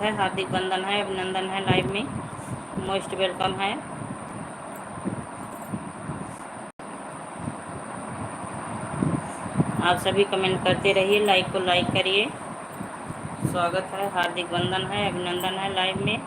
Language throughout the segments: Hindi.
है, हार्दिक वंदन है, अभिनंदन है, लाइव में मोस्ट वेलकम है। आप सभी कमेंट करते रहिए, लाइक को लाइक करिए। स्वागत है, हार्दिक वंदन है, अभिनंदन है, लाइव में।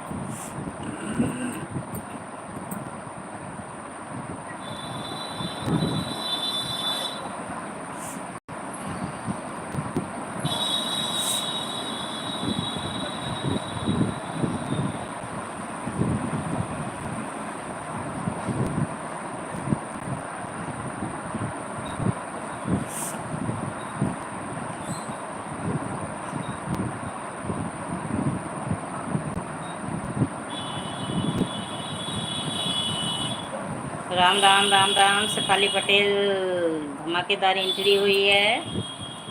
राम राम राम राम। शेफाली पटेल धमाकेदार एंट्री हुई है।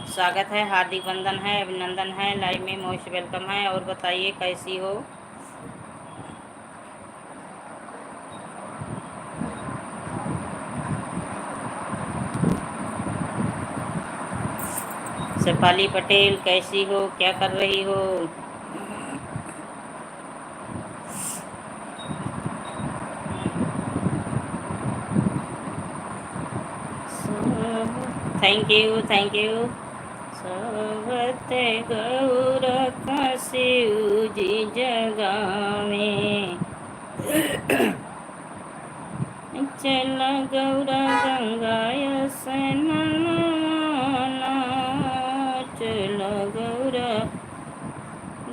स्वागत है, हार्दिक वंदन है, अभिनंदन है, लाइव में मोस्ट वेलकम है। और बताइए कैसी हो? शेफाली पटेल कैसी हो, क्या कर रही हो? Thank you, thank you. सोवत गौर शिव जी जगावे, चल गौर गंगाय स्नाना, चल गौर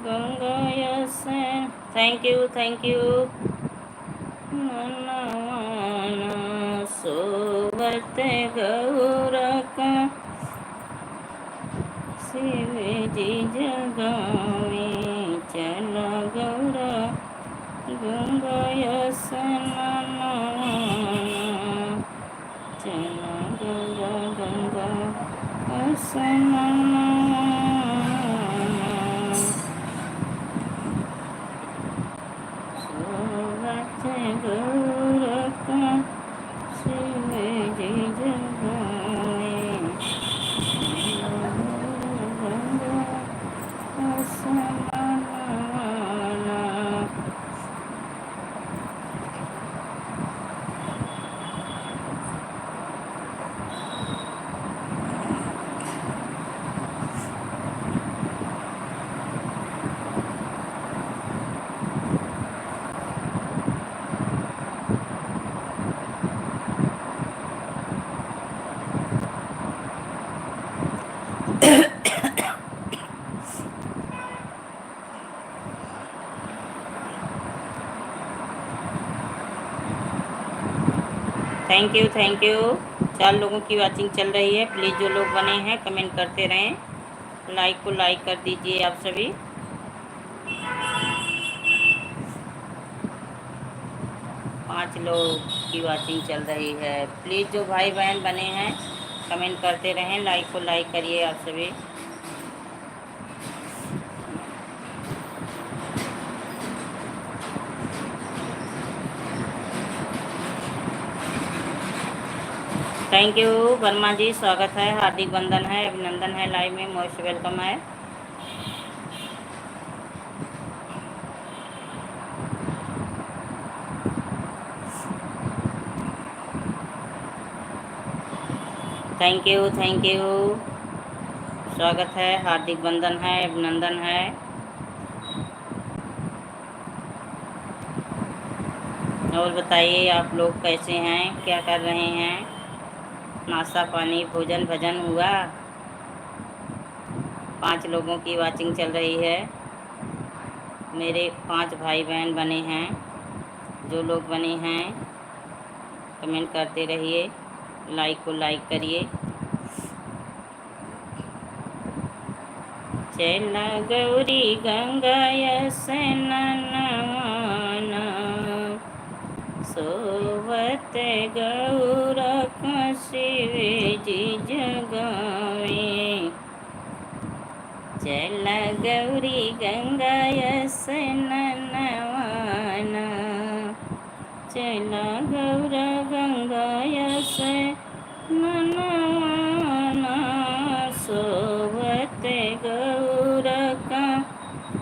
गंगाय स्नान। Thank you, thank you. ननवाना सोवत गौर शिव जी जगावे, चल गौर गंगाय स्नाना, चल गौर गंगा स्नाना। सोवत गौर शिव जी जगावे, थैंक यू, थैंक यू। 4 लोगों की वाचिंग चल रही है। प्लीज़ जो लोग बने हैं कमेंट करते रहें, लाइक को लाइक कर दीजिए आप सभी। 5 लोग की वाचिंग चल रही है। प्लीज़ जो भाई बहन बने हैं कमेंट करते रहें, लाइक को लाइक करिए आप सभी। थैंक यू वर्मा जी, स्वागत है, हार्दिक वंदन है, अभिनंदन है, लाइव में मोस्ट वेलकम है। Thank you, thank you. स्वागत है, हार्दिक वंदन है, अभिनंदन है। और बताइए आप लोग कैसे हैं, क्या कर रहे हैं? नाश्ता पानी भोजन भजन हुआ? 5 लोगों की वाचिंग चल रही है। मेरे 5 भाई बहन बने हैं। जो लोग बने हैं कमेंट करते रहिए, लाइक को लाइक करिए। चला गौरी गंगाय स्नाना, सोवत गौर शिव जी जगावे, चल गौरी गंगाय स्नाना, चल गौर गंगाय स्नाना, सोवत गौर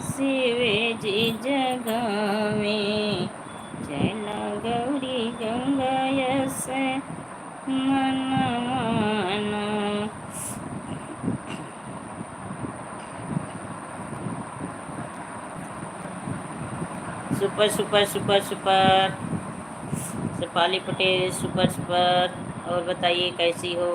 शिव जी जगावे, चला गौरी गंगा यस मन माना। Super super super super, Shefali Patel super super. और बताइए कैसी हो?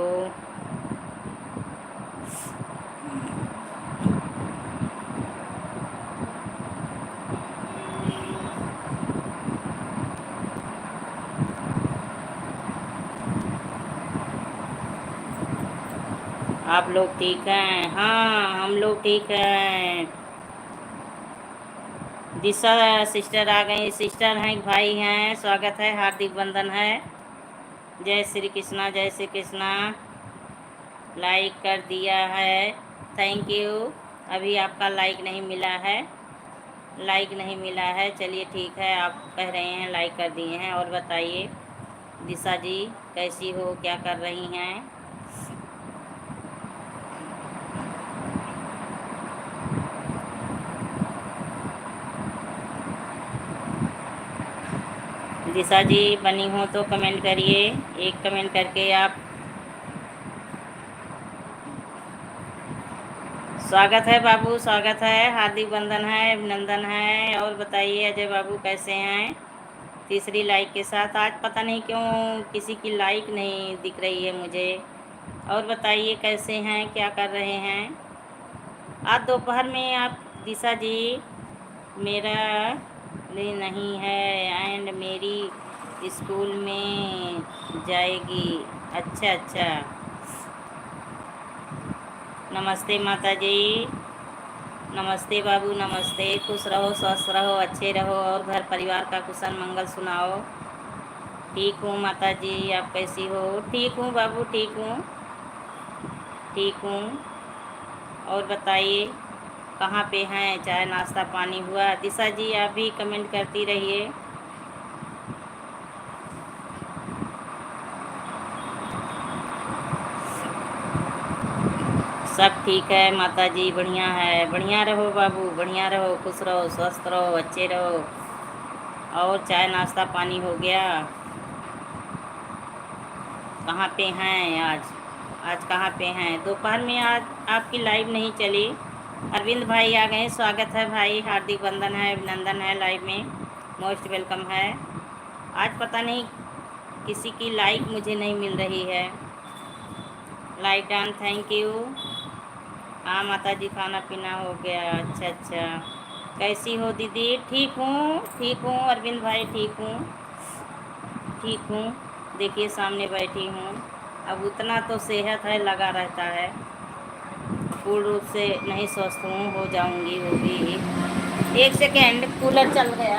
आप लोग ठीक हैं? हाँ हम लोग ठीक हैं। दिशा सिस्टर आ गई, सिस्टर हैं भाई हैं, स्वागत है, हार्दिक बंधन है। जय श्री कृष्णा, जय श्री कृष्णा। लाइक कर दिया है, थैंक यू। अभी आपका लाइक नहीं मिला है, लाइक नहीं मिला है। चलिए ठीक है, आप कह रहे हैं लाइक कर दिए हैं। और बताइए दिशा जी कैसी हो, क्या कर रही हैं? दिशा जी बनी हो तो कमेंट करिए, एक कमेंट करके आप। स्वागत है बाबू, स्वागत है, हार्दिक बंधन है, अभिनंदन है। और बताइए अजय बाबू कैसे हैं? तीसरी लाइक के साथ। आज पता नहीं क्यों किसी की लाइक नहीं दिख रही है मुझे। और बताइए कैसे हैं, क्या कर रहे हैं? आज दोपहर में आप दिशा जी मेरा नहीं है एंड मेरी स्कूल में जाएगी। अच्छा अच्छा, नमस्ते माता जी, नमस्ते बाबू, नमस्ते। खुश रहो, स्वस्थ रहो, अच्छे रहो और घर परिवार का कुशल मंगल सुनाओ। ठीक हूँ माता जी, आप कैसी हो? ठीक हूँ बाबू, ठीक हूँ, ठीक हूँ। और बताइए कहाँ पे हैं? चाय नाश्ता पानी हुआ? दिशा जी आप भी कमेंट करती रहिए। सब ठीक है माता जी, बढ़िया है। बढ़िया रहो बाबू, बढ़िया रहो, खुश रहो, स्वस्थ रहो, अच्छे रहो। और चाय नाश्ता पानी हो गया? कहाँ पे हैं आज? आज कहाँ पे हैं? दोपहर में आज आपकी लाइव नहीं चली। अरविंद भाई आ गए, स्वागत है भाई, हार्दिक बंधन है, अभिनंदन है, लाइव में मोस्ट वेलकम है। आज पता नहीं किसी की लाइक मुझे नहीं मिल रही है। Like done, thank you. हाँ माता जी खाना पीना हो गया, अच्छा अच्छा। कैसी हो दीदी? ठीक हूँ, ठीक हूँ अरविंद भाई, ठीक हूँ, ठीक हूँ। देखिए सामने बैठी हूँ। अब उतना तो सेहत है, लगा रहता है। पूर्ण रूप से नहीं स्वस्थ हूँ, हो जाऊंगी वो भी। एक सेकेंड, कूलर चल गया।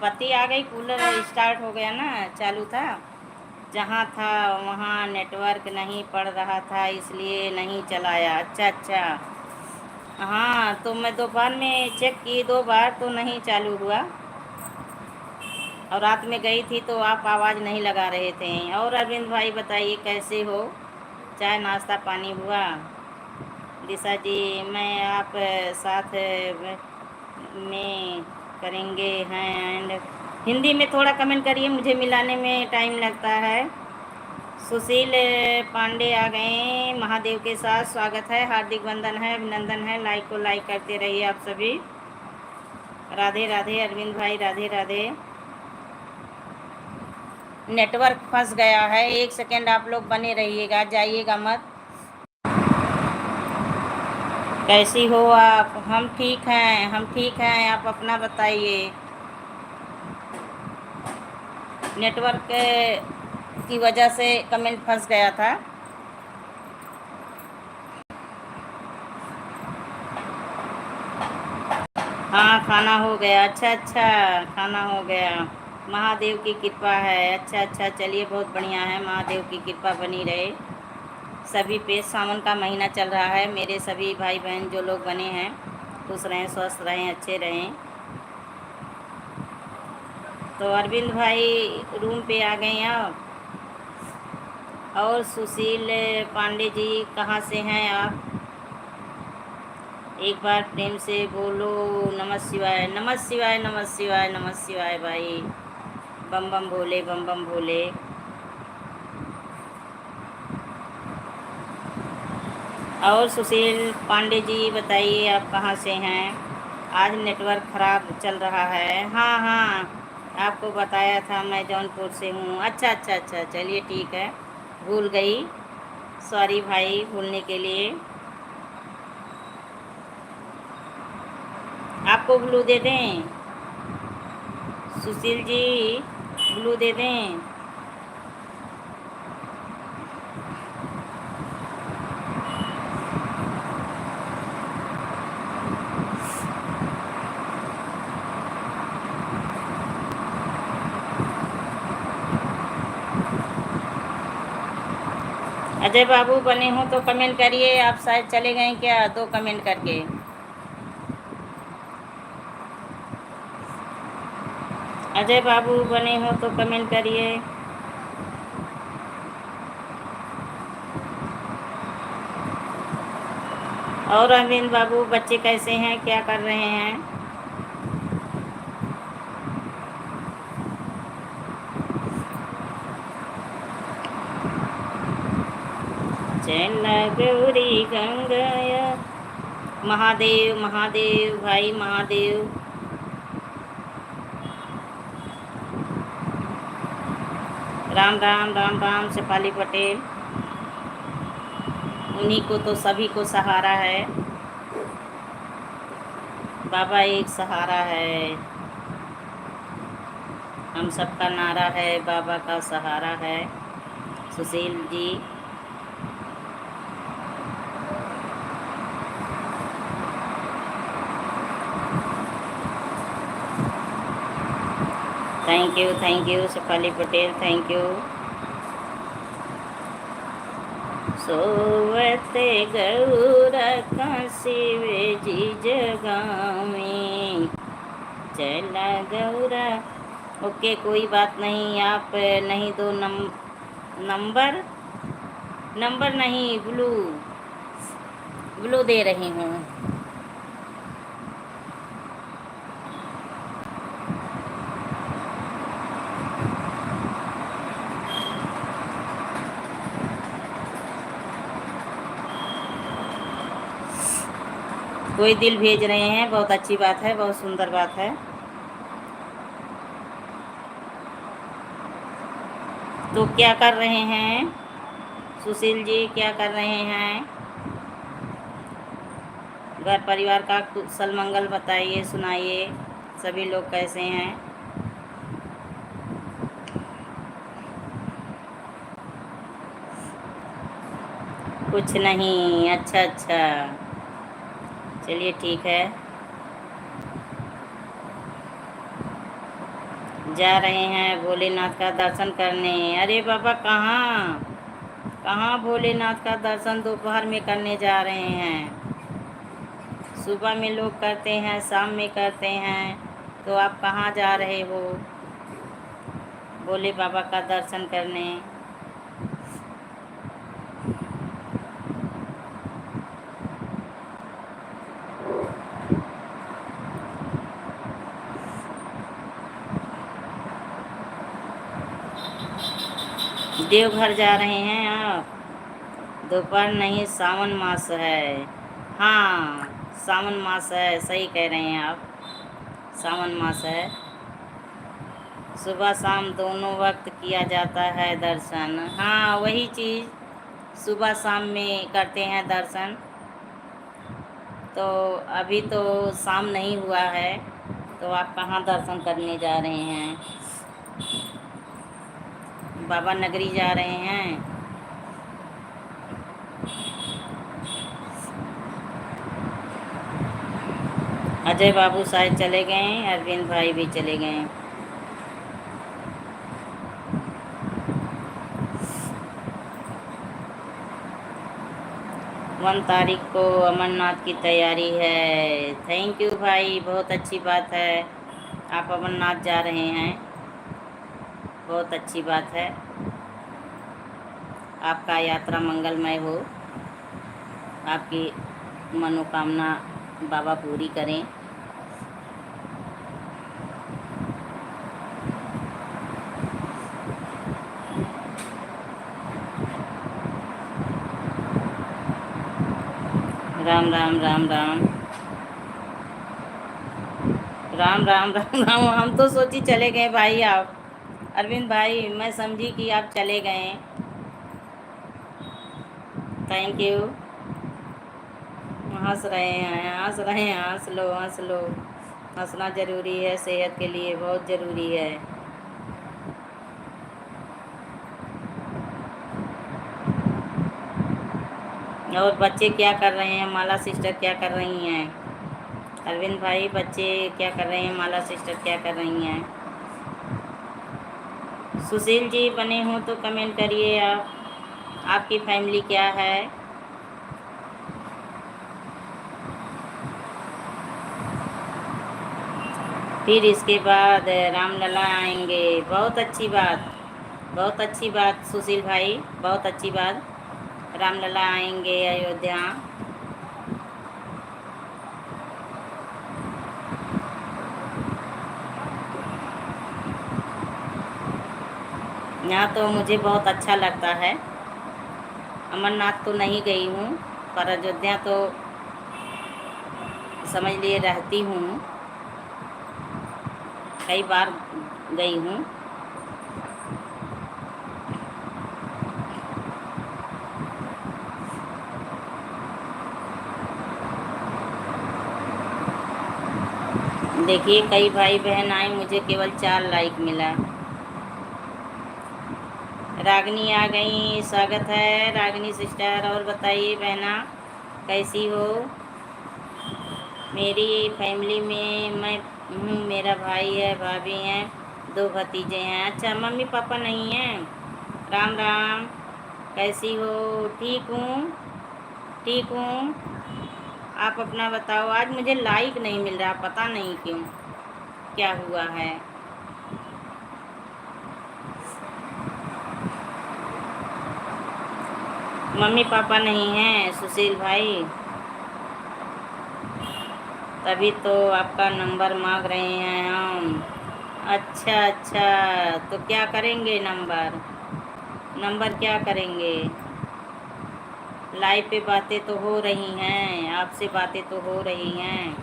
बत्ती आ गई, कूलर स्टार्ट हो गया ना, चालू था। जहाँ था वहाँ नेटवर्क नहीं पड़ रहा था, इसलिए नहीं चलाया। अच्छा अच्छा, हाँ तो मैं दोपहर में चेक की 2 बार तो नहीं चालू हुआ। और रात में गई थी तो आप आवाज़ नहीं लगा रहे थे। और अरविंद भाई बताइए कैसे हो? चाय नाश्ता पानी हुआ? दिशा जी मैं आप साथ में करेंगे हैं एंड हिंदी में थोड़ा कमेंट करिए, मुझे मिलाने में टाइम लगता है। सुशील पांडे आ गए महादेव के साथ, स्वागत है, हार्दिक बंधन है, अभिनंदन है। लाइक को लाइक करते रहिए आप सभी। राधे राधे अरविंद भाई, राधे राधे। नेटवर्क फंस गया है, 1 सेकेंड आप लोग बने रहिएगा, जाइएगा मत। कैसी हो आप? हम ठीक हैं, हम ठीक हैं, आप अपना बताइए। नेटवर्क की वजह से कमेंट फंस गया था। हाँ खाना हो गया, अच्छा अच्छा, खाना हो गया, महादेव की कृपा है। अच्छा अच्छा, चलिए बहुत बढ़िया है, महादेव की कृपा बनी रहे सभी पे। सावन का महीना चल रहा है, मेरे सभी भाई बहन जो लोग बने हैं खुश रहें, स्वस्थ रहें, अच्छे रहें। तो अरविंद भाई रूम पे आ गए आप। और सुशील पांडे जी कहाँ से हैं आप? एक बार प्रेम से बोलो नमः शिवाय, नमः शिवाय, नमः शिवाय, नमः शिवाय भाई। बम बम भोले, बम बम भोले। और सुशील पांडे जी बताइए, आप कहाँ से हैं? आज नेटवर्क ख़राब चल रहा है। हाँ हाँ, आपको बताया था मैं जौनपुर से हूँ। अच्छा अच्छा अच्छा, चलिए ठीक है, भूल गई। सॉरी भाई, भूलने के लिए। आपको ब्लू दे दें सुशील जी? ब्लू दे दें? अजय बाबू बने हो तो कमेंट करिए। आप शायद चले गए क्या, 2 कमेंट करके? अजय बाबू बने हो तो कमेंट करिए। और अरविंद बाबू, बच्चे कैसे हैं, क्या कर रहे हैं? चल गौरी गंगया। महादेव महादेव भाई, महादेव। राम राम राम राम शेफाली पटेल। उन्हीं को तो सभी को सहारा है। बाबा एक सहारा है। हम सबका नारा है, बाबा का सहारा है। Sushil ji, thank you Shefali Patel, thank you. सोवत गौर शिव जी जगावी। चला गौरा। ओके, कोई बात नहीं। आप नहीं दो नंबर, नंबर नहीं, ब्लू ब्लू दे रही हूँ। कोई दिल भेज रहे हैं, बहुत अच्छी बात है, बहुत सुंदर बात है। तो क्या कर रहे हैं सुशील जी, क्या कर रहे हैं? घर परिवार का कुशल मंगल बताइए, सुनाइए। सभी लोग कैसे हैं? कुछ नहीं। अच्छा अच्छा, चलिए ठीक है। जा रहे हैं भोलेनाथ का दर्शन करने। अरे बाबा, कहाँ कहाँ भोलेनाथ का दर्शन दोपहर में करने जा रहे हैं? सुबह में लोग करते हैं, शाम में करते हैं, तो आप कहाँ जा रहे हो भोले बाबा का दर्शन करने? देवघर जा रहे हैं आप? दोपहर नहीं, सावन मास है। हाँ, सावन मास है, सही कह रहे हैं आप, सावन मास है। सुबह शाम दोनों वक्त किया जाता है दर्शन। हाँ, वही चीज़, सुबह शाम में करते हैं दर्शन। तो अभी तो शाम नहीं हुआ है, तो आप कहाँ दर्शन करने जा रहे हैं? बाबा नगरी जा रहे हैं? अजय बाबू शायद चले गए, अरविंद भाई भी चले गए। 1 तारीख को अमरनाथ की तैयारी है। थैंक यू भाई, बहुत अच्छी बात है। आप अमरनाथ जा रहे हैं, बहुत अच्छी बात है। आपका यात्रा मंगलमय हो, आपकी मनोकामना बाबा पूरी करें। राम राम राम राम राम राम राम राम। हम तो सोची चले गए भाई आप, अरविंद भाई, मैं समझी कि आप चले गए। Thank you. हंस रहे हैं, हंस रहे हैं, हंस लो, हंस लो। हंसना ज़रूरी है, सेहत के लिए बहुत ज़रूरी है। और बच्चे क्या कर रहे हैं? माला सिस्टर क्या कर रही हैं? अरविंद भाई, बच्चे क्या कर रहे हैं? माला सिस्टर क्या कर रही हैं? सुशील जी बने हो तो कमेंट करिए आप, आपकी फैमिली क्या है? फिर इसके बाद रामलला आएंगे। बहुत अच्छी बात, बहुत अच्छी बात सुशील भाई, बहुत अच्छी बात। रामलला आएंगे अयोध्या। यहाँ तो मुझे बहुत अच्छा लगता है। अमरनाथ तो नहीं गई हूँ, पर अयोध्या तो समझ लिए रहती हूँ, कई बार गई हूँ। देखिए कई भाई बहन आए, मुझे केवल 4 लाइक मिला। रागनी आ गई, स्वागत है रागनी सिस्टर। और बताइए बहना, कैसी हो? मेरी फैमिली में मैं हूँ, मेरा भाई है, भाभी हैं, 2 भतीजे हैं। अच्छा, मम्मी पापा नहीं हैं? राम राम, कैसी हो? ठीक हूँ, ठीक हूँ। आप अपना बताओ। आज मुझे लाइक नहीं मिल रहा, पता नहीं क्यों, क्या हुआ है। मम्मी पापा नहीं हैं सुशील भाई, तभी तो आपका नंबर मांग रहे हैं हम। अच्छा अच्छा, तो क्या करेंगे? नंबर नंबर क्या करेंगे? लाइव पे बातें तो हो रही हैं, आपसे बातें तो हो रही हैं।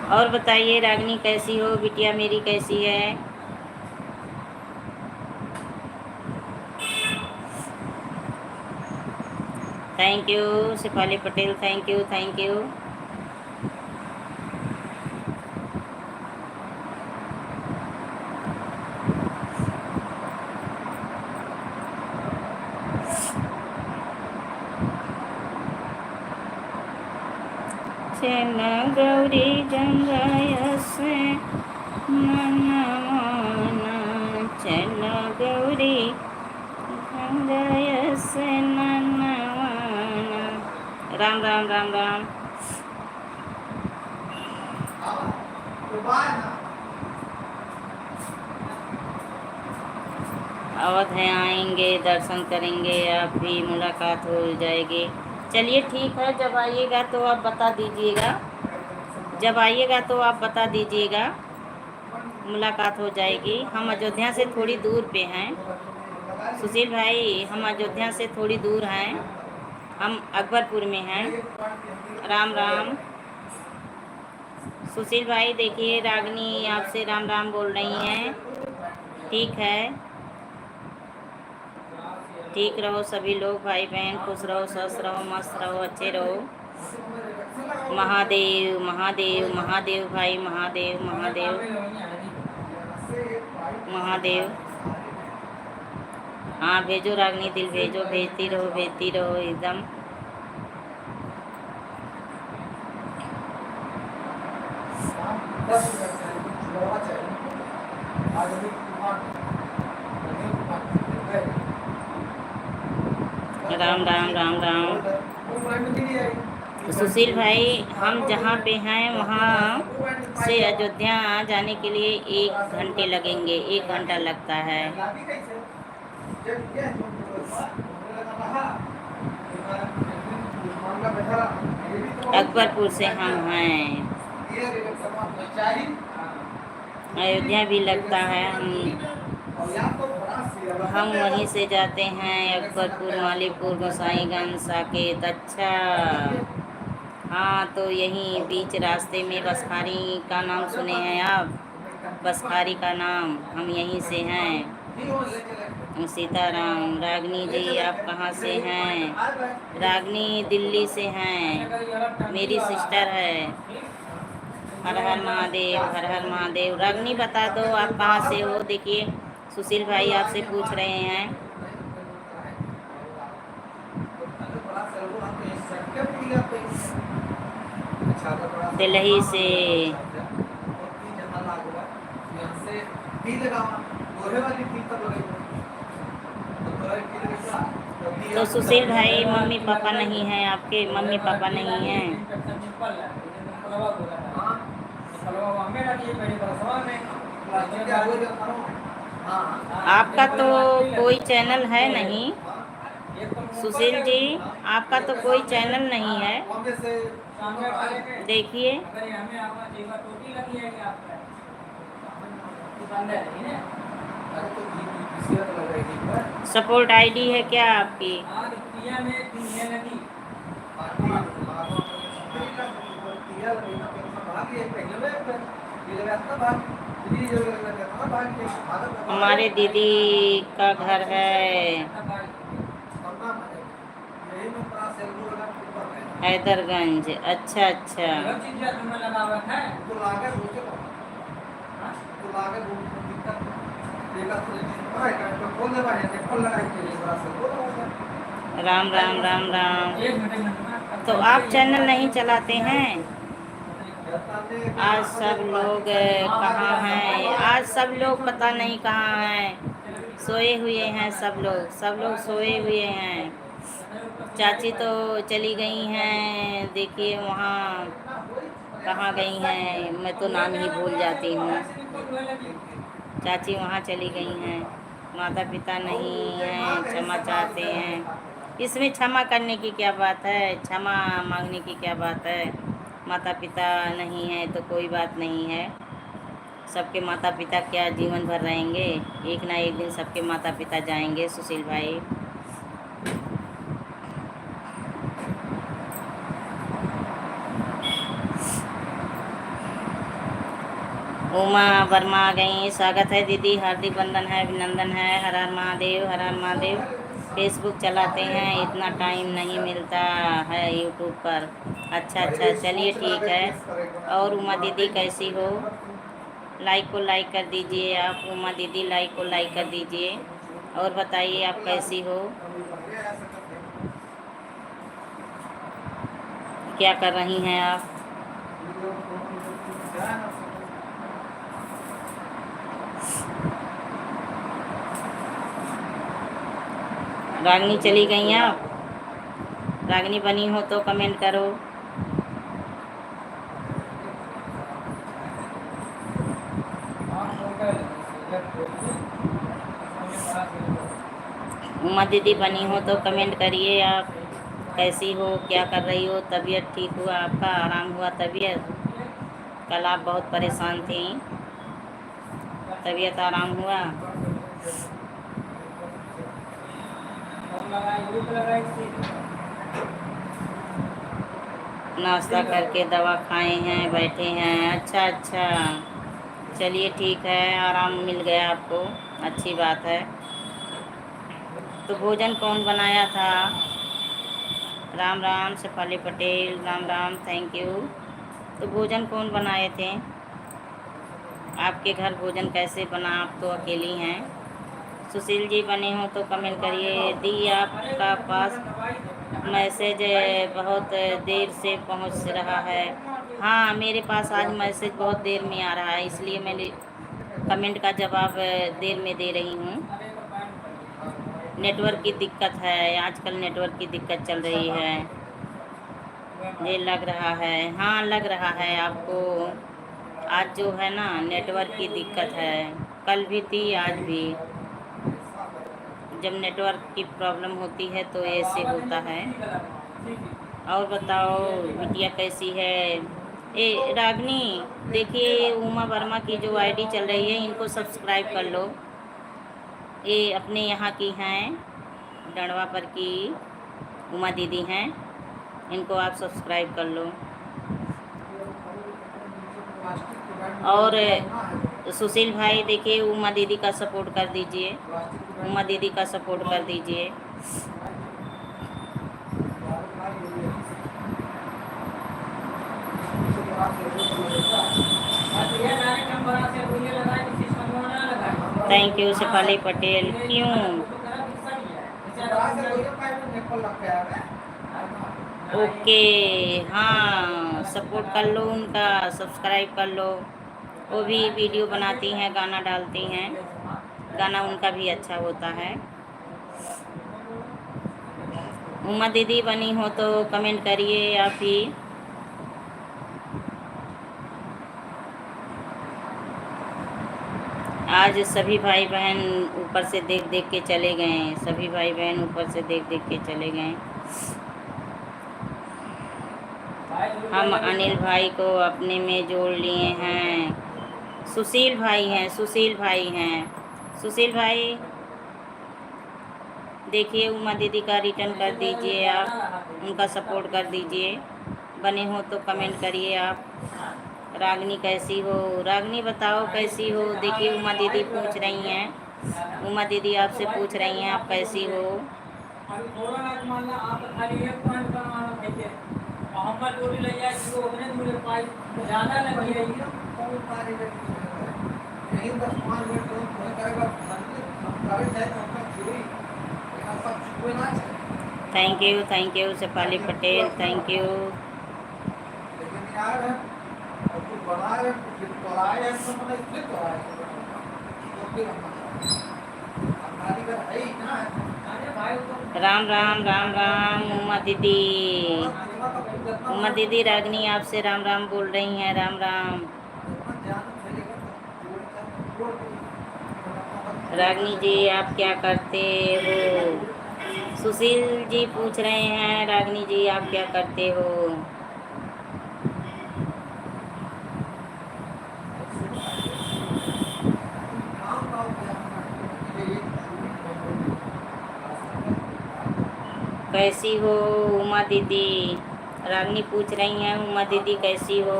और बताइए रागनी कैसी हो? बिटिया मेरी कैसी है? Thank you Shifali Patel, thank you, thank you. चल गौरी जंगाय से मनमाना, चल गौरी जंगाय से मनमाना। राम राम राम राम। अवध है, आएंगे, दर्शन करेंगे, आप भी मुलाकात हो जाएगी। चलिए ठीक है, जब आइएगा तो आप बता दीजिएगा, जब आइएगा तो आप बता दीजिएगा, मुलाकात हो जाएगी। हम अयोध्या से थोड़ी दूर पे हैं सुशील भाई, हम अयोध्या से थोड़ी दूर हैं, हम अकबरपुर में हैं। राम राम सुशील भाई। देखिए रागनी आपसे राम राम बोल रही हैं। ठीक है, ठीक रहो सभी लोग, भाई बहन खुश रहो, स्वस्थ रहो, मस्त रहो, अच्छे रहो। महादेव महादेव महादेव भाई, महादेव महादेव महादेव। हाँ भेजो रागनी, दिल भेजो, भेजती रहो, भेजती रहो एकदम। राम राम राम राम। तो सुशील भाई, हम जहाँ पे हैं वहाँ से अयोध्या जाने के लिए 1 घंटे लगेंगे, 1 घंटा लगता है। अकबरपुर से हम हैं। अयोध्या भी लगता है, हम वहीं से जाते हैं, अकबरपुर, मालीपुर, गोसाईगंज, साकेत। अच्छा, हाँ, तो यहीं बीच रास्ते में बसखारी का नाम सुने हैं आप? बसखारी का नाम, हम यहीं से हैं। सीताराम। रागनी जी, आप कहाँ से हैं? रागनी दिल्ली से हैं, मेरी सिस्टर है। हर हर महादेव, हर हर महादेव। रागनी बता दो आप कहाँ से हो। देखिए सुशील भाई आपसे पूछ रहे हैं। दिल्ली से। तो सुशील भाई मम्मी पापा नहीं हैं आपके? मम्मी पापा नहीं हैं? आपका तो कोई चैनल है नहीं सुशील जी, आपका तो कोई चैनल नहीं है। देखिए सपोर्ट आईडी है क्या आपकी? हमारे दीदी का घर है हैदरगंज। अच्छा अच्छा। राम राम राम राम। तो आप चैनल नहीं चलाते हैं? आज सब लोग कहाँ हैं? आज सब लोग पता नहीं कहाँ हैं, सोए हुए हैं सब लोग सोए हुए हैं। चाची तो चली गई हैं, देखिए वहाँ कहाँ गई हैं, मैं तो नाम ही भूल जाती हूँ। चाची वहाँ चली गई हैं। माता पिता नहीं हैं, क्षमा चाहते हैं। इसमें क्षमा करने की क्या बात है, क्षमा मांगने की क्या बात है? माता पिता नहीं है तो कोई बात नहीं है। सबके माता पिता क्या जीवन भर रहेंगे? एक ना एक दिन सबके माता पिता जाएंगे सुशील भाई। उमा वर्मा आ गई। स्वागत है दीदी, हार्दिक वंदन है, अभिनंदन है। हर हर महादेव, हर हर महादेव। फेसबुक चलाते हैं, इतना टाइम नहीं मिलता है यूट्यूब पर। अच्छा अच्छा, चलिए ठीक है। और उमा दीदी कैसी हो? लाइक को लाइक कर दीजिए आप। उमा दीदी लाइक को लाइक कर दीजिए। और बताइए आप कैसी हो, क्या कर रही हैं आप? रागनी चली गई हैं आप? रागनी बनी हो तो कमेंट करो। उमा दीदी बनी हो तो कमेंट करिए आप। कैसी हो, क्या कर रही हो? तबीयत ठीक हुआ आपका? आराम हुआ तबीयत? कल आप बहुत परेशान थी, तबीयत आराम हुआ? नाश्ता करके दवा खाए हैं, बैठे हैं। अच्छा अच्छा, चलिए ठीक है, आराम मिल गया आपको, अच्छी बात है। तो भोजन कौन बनाया था? Ram Ram Shefali Patel, Ram Ram, thank you. तो भोजन कौन बनाए थे? आपके घर भोजन कैसे बना? आप तो अकेली हैं। सुशील जी बने हो तो कमेंट करिए। दी आपका पास मैसेज बहुत देर से पहुंच रहा है। हाँ, मेरे पास आज मैसेज बहुत देर में आ रहा है, इसलिए मैंने कमेंट का जवाब देर में दे रही हूँ। नेटवर्क की दिक्कत है, आजकल नेटवर्क की दिक्कत चल रही है, ये लग रहा है। हाँ, लग रहा है आपको। आज जो है ना नेटवर्क की दिक्कत है, कल भी थी आज भी। जब नेटवर्क की प्रॉब्लम होती है तो ऐसे होता है। और बताओ बिटिया कैसी है? ए रागनी, देखिए उमा वर्मा की जो आईडी चल रही है इनको सब्सक्राइब कर लो। ये अपने यहाँ की हैं, डंडवा पर की उमा दीदी हैं, इनको आप सब्सक्राइब कर लो। और सुशील भाई देखिए उमा दीदी का सपोर्ट कर दीजिए, उमा दीदी का सपोर्ट कर दीजिए। Thank you Shefali Patel. क्यों? ओके, हाँ सपोर्ट कर लो उनका, सब्सक्राइब कर लो। वो भी वीडियो बनाती हैं, गाना डालती हैं, गाना उनका भी अच्छा होता है। उमा दीदी बनी हो तो कमेंट करिए आप ही। आज सभी भाई बहन ऊपर से देख देख के चले गए, सभी भाई बहन ऊपर से देख देख के चले गए। हम अनिल भाई को अपने में जोड़ लिए हैं। सुशील भाई हैं, सुशील भाई हैं। सुशील भाई देखिए उमा दीदी का रिटर्न कर दीजिए, आप उनका सपोर्ट कर दीजिए। बने हो तो कमेंट करिए आप। रागनी कैसी हो? रागनी बताओ कैसी हो? देखिए उमा दीदी पूछ रही हैं, उमा दीदी आपसे पूछ रही हैं आप कैसी हो? Thank you Shefali Patel, thank you. Ram Ram Ram Ram Uma दीदी, उमा दीदी रागनी आपसे राम राम बोल रही हैं, राम राम। रागनी जी आप क्या करते हो? सुशील जी पूछ रहे हैं रागनी जी आप क्या करते हो? कैसी हो उमा दीदी? रागनी पूछ रही हैं उमा दीदी कैसी हो?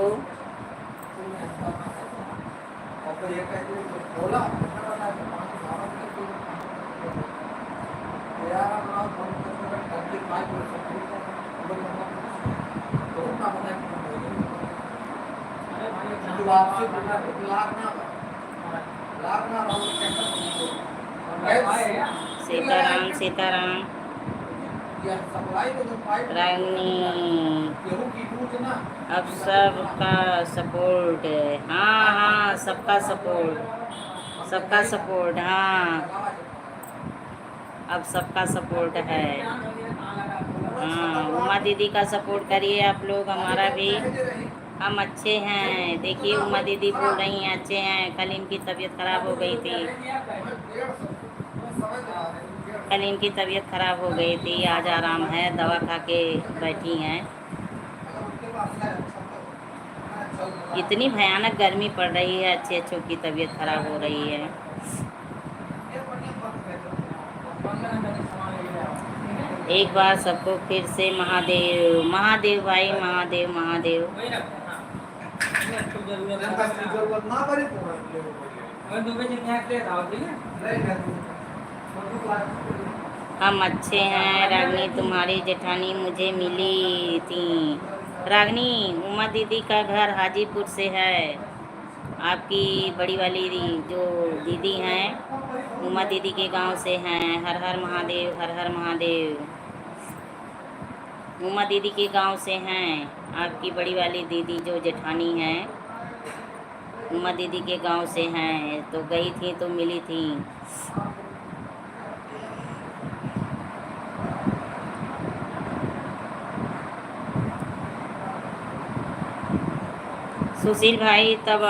सीताराम सीताराम। रागनी अब सबका सपोर्ट, हाँ हाँ सबका सपोर्ट, सबका सपोर्ट, हाँ अब सबका सपोर्ट है। हाँ उमा दीदी का सपोर्ट करिए आप लोग, हमारा भी। हम अच्छे हैं, देखिए उमा दीदी बोल रही हैं अच्छे हैं। कल इनकी तबीयत खराब हो गई थी, कल इनकी तबीयत खराब हो गई थी, आज आराम है, दवा खा के बैठी हैं। इतनी भयानक गर्मी पड़ रही है, अच्छे अच्छों की तबीयत खराब हो रही है। एक बार सबको फिर से महादेव महादेव भाई, महादेव महादेव। हम अच्छे हैं रागनी, तुम्हारी जेठानी मुझे मिली थी। रागनी उमा दीदी का घर हाजीपुर से है, आपकी बड़ी वाली जो दीदी हैं उमा दीदी के गांव से हैं। हर हर महादेव, हर हर महादेव। उमा दीदी के गांव से हैं, आपकी बड़ी वाली दीदी जो जेठानी हैं उमा दीदी के गांव से हैं। तो गई थी तो मिली थी। सुशील भाई तब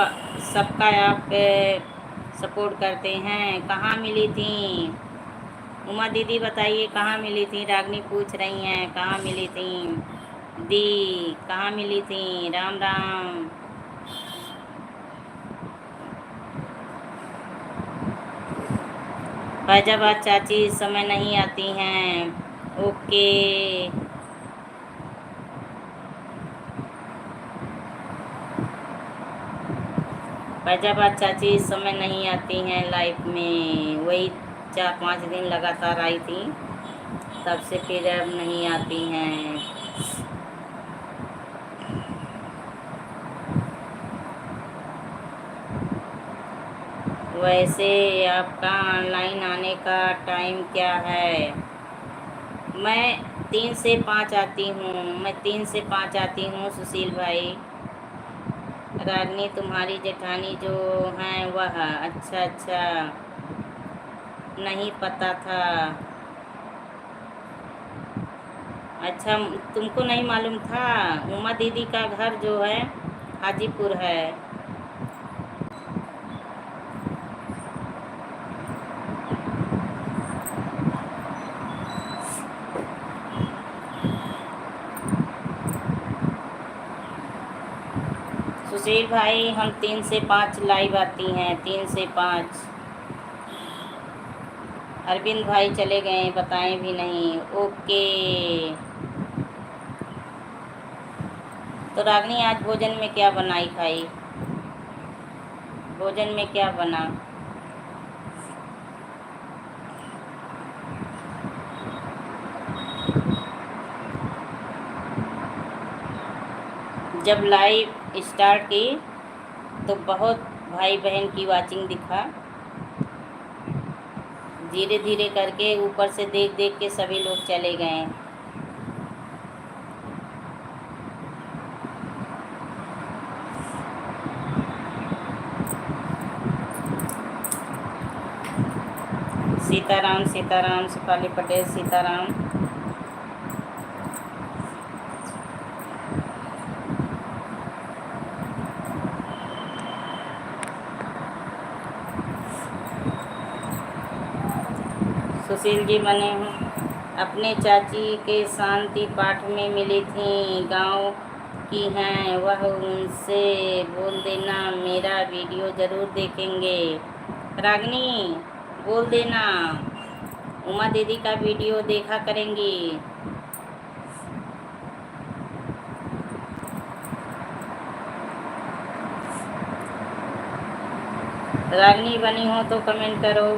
सबका आप सपोर्ट करते हैं। कहाँ मिली थी उमा दीदी बताइए कहाँ मिली थी? रागनी पूछ रही हैं कहाँ मिली थी दी, कहाँ मिली थी? राम राम। फैजाबाद चाची इस समय नहीं आती हैं। ओके। फैजाबाद चाची इस समय नहीं आती हैं लाइफ में, वही 4-5 दिन लगातार आई थी, तब से फिर अब नहीं आती हैं। वैसे आपका ऑनलाइन आने का टाइम क्या है? मैं 3 से 5 आती हूँ, मैं 3 से 5 आती हूँ सुशील भाई। रागनी तुम्हारी जेठानी जो हैं वह? अच्छा अच्छा, नहीं पता था। अच्छा, तुमको नहीं मालूम था? उमा दीदी का घर जो है हाजीपुर है। सुशील भाई हम 3 से 5 लाइव आती हैं, 3 से 5। अरविंद भाई चले गए, बताएं भी नहीं। ओके। तो रागनी आज भोजन में क्या बनाई खाई? भोजन में क्या बना? जब लाइव स्टार्ट की तो बहुत भाई बहन की वाचिंग दिखा, धीरे धीरे करके ऊपर से देख देख के सभी लोग चले गए। सीताराम सीताराम, शिफाली पटेल सीताराम। सुशील जी बने हूँ, अपने चाची के शांति पाठ में मिली थी, गांव की हैं वह, उनसे बोल देना मेरा वीडियो ज़रूर देखेंगे। रागनी बोल देना उमा दीदी का वीडियो देखा करेंगी। रागनी बनी हो तो कमेंट करो।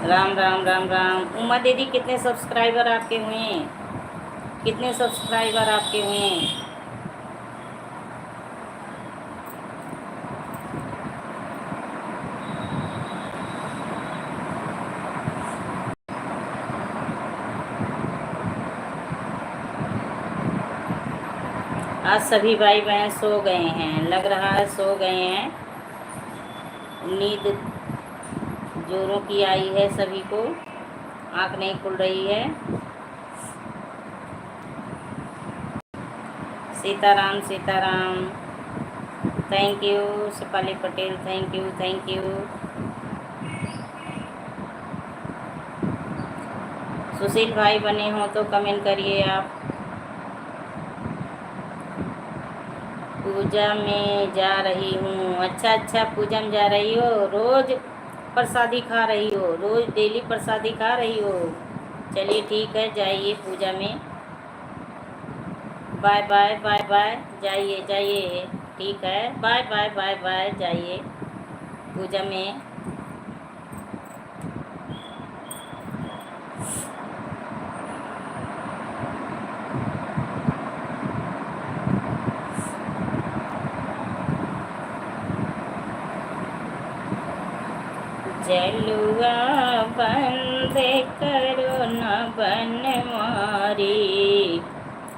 राम राम राम राम। उमा दीदी कितने सब्सक्राइबर आपके हुए हैं? कितने सब्सक्राइबर आपके हुए हैं? आज सभी भाई बहन सो गए हैं, लग रहा है सो गए हैं। नींद जोरों की आई है सभी को, आँख नहीं खुल रही है। Sitaram Sitaram. Thank you Shifali Patel, thank you thank you. Sushil भाई बने हो तो कमेंट करिए आप। पूजा में जा रही हूँ। अच्छा अच्छा, पूजा में जा रही हो, रोज़ प्रसादी खा रही हो? रोज़ डेली प्रसादी खा रही हो? चलिए ठीक है, जाइए पूजा में। बाय बाय बाय बाय, जाइए जाइए, ठीक है, बाय बाय बाय बाय, जाइए पूजा में। जलुआ बंद करो न बनवारी,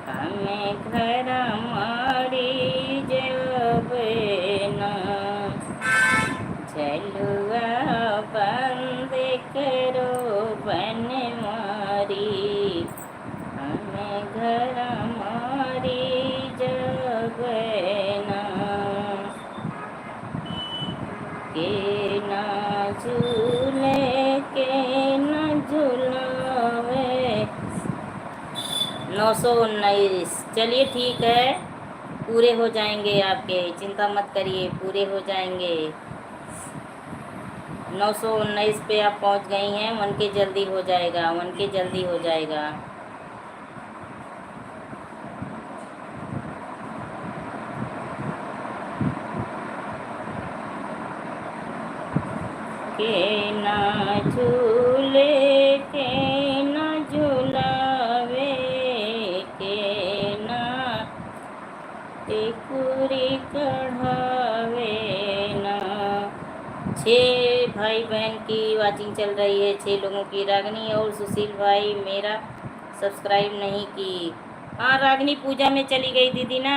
हमें घर मारी जब न। जलुआ बंद करो बनवारी, हमें घर मारी जब के ना झूले के ना झूलावे। 919। चलिए ठीक है, पूरे हो जाएंगे आपके, चिंता मत करिए, पूरे हो जाएंगे। 919 पे आप पहुंच गई हैं, 1K जल्दी हो जाएगा, 1K जल्दी हो जाएगा। के ना झूले के ना झूलावे, के ना टिकुरी कढ़ावे ना। 6 भाई बहन की वाचिंग चल रही है, 6 लोगों की। रागनी और सुशील भाई मेरा सब्सक्राइब नहीं की। हाँ, रागनी पूजा में चली गई दीदी ना,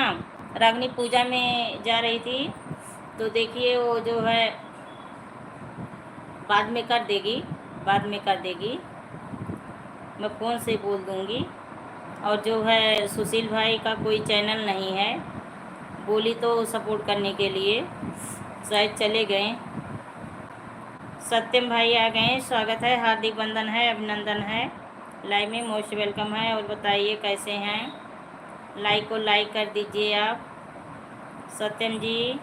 रागनी पूजा में जा रही थी, तो देखिए वो जो है बाद में कर देगी, बाद में कर देगी, मैं फ़ोन से बोल दूँगी। और जो है सुशील भाई का कोई चैनल नहीं है, बोली तो सपोर्ट करने के लिए, शायद चले गए। सत्यम भाई आ गए, स्वागत है, हार्दिक वंदन है, अभिनंदन है, लाइव में मोस्ट वेलकम है। और बताइए कैसे हैं, लाइक को लाइक कर दीजिए आप। सत्यम जी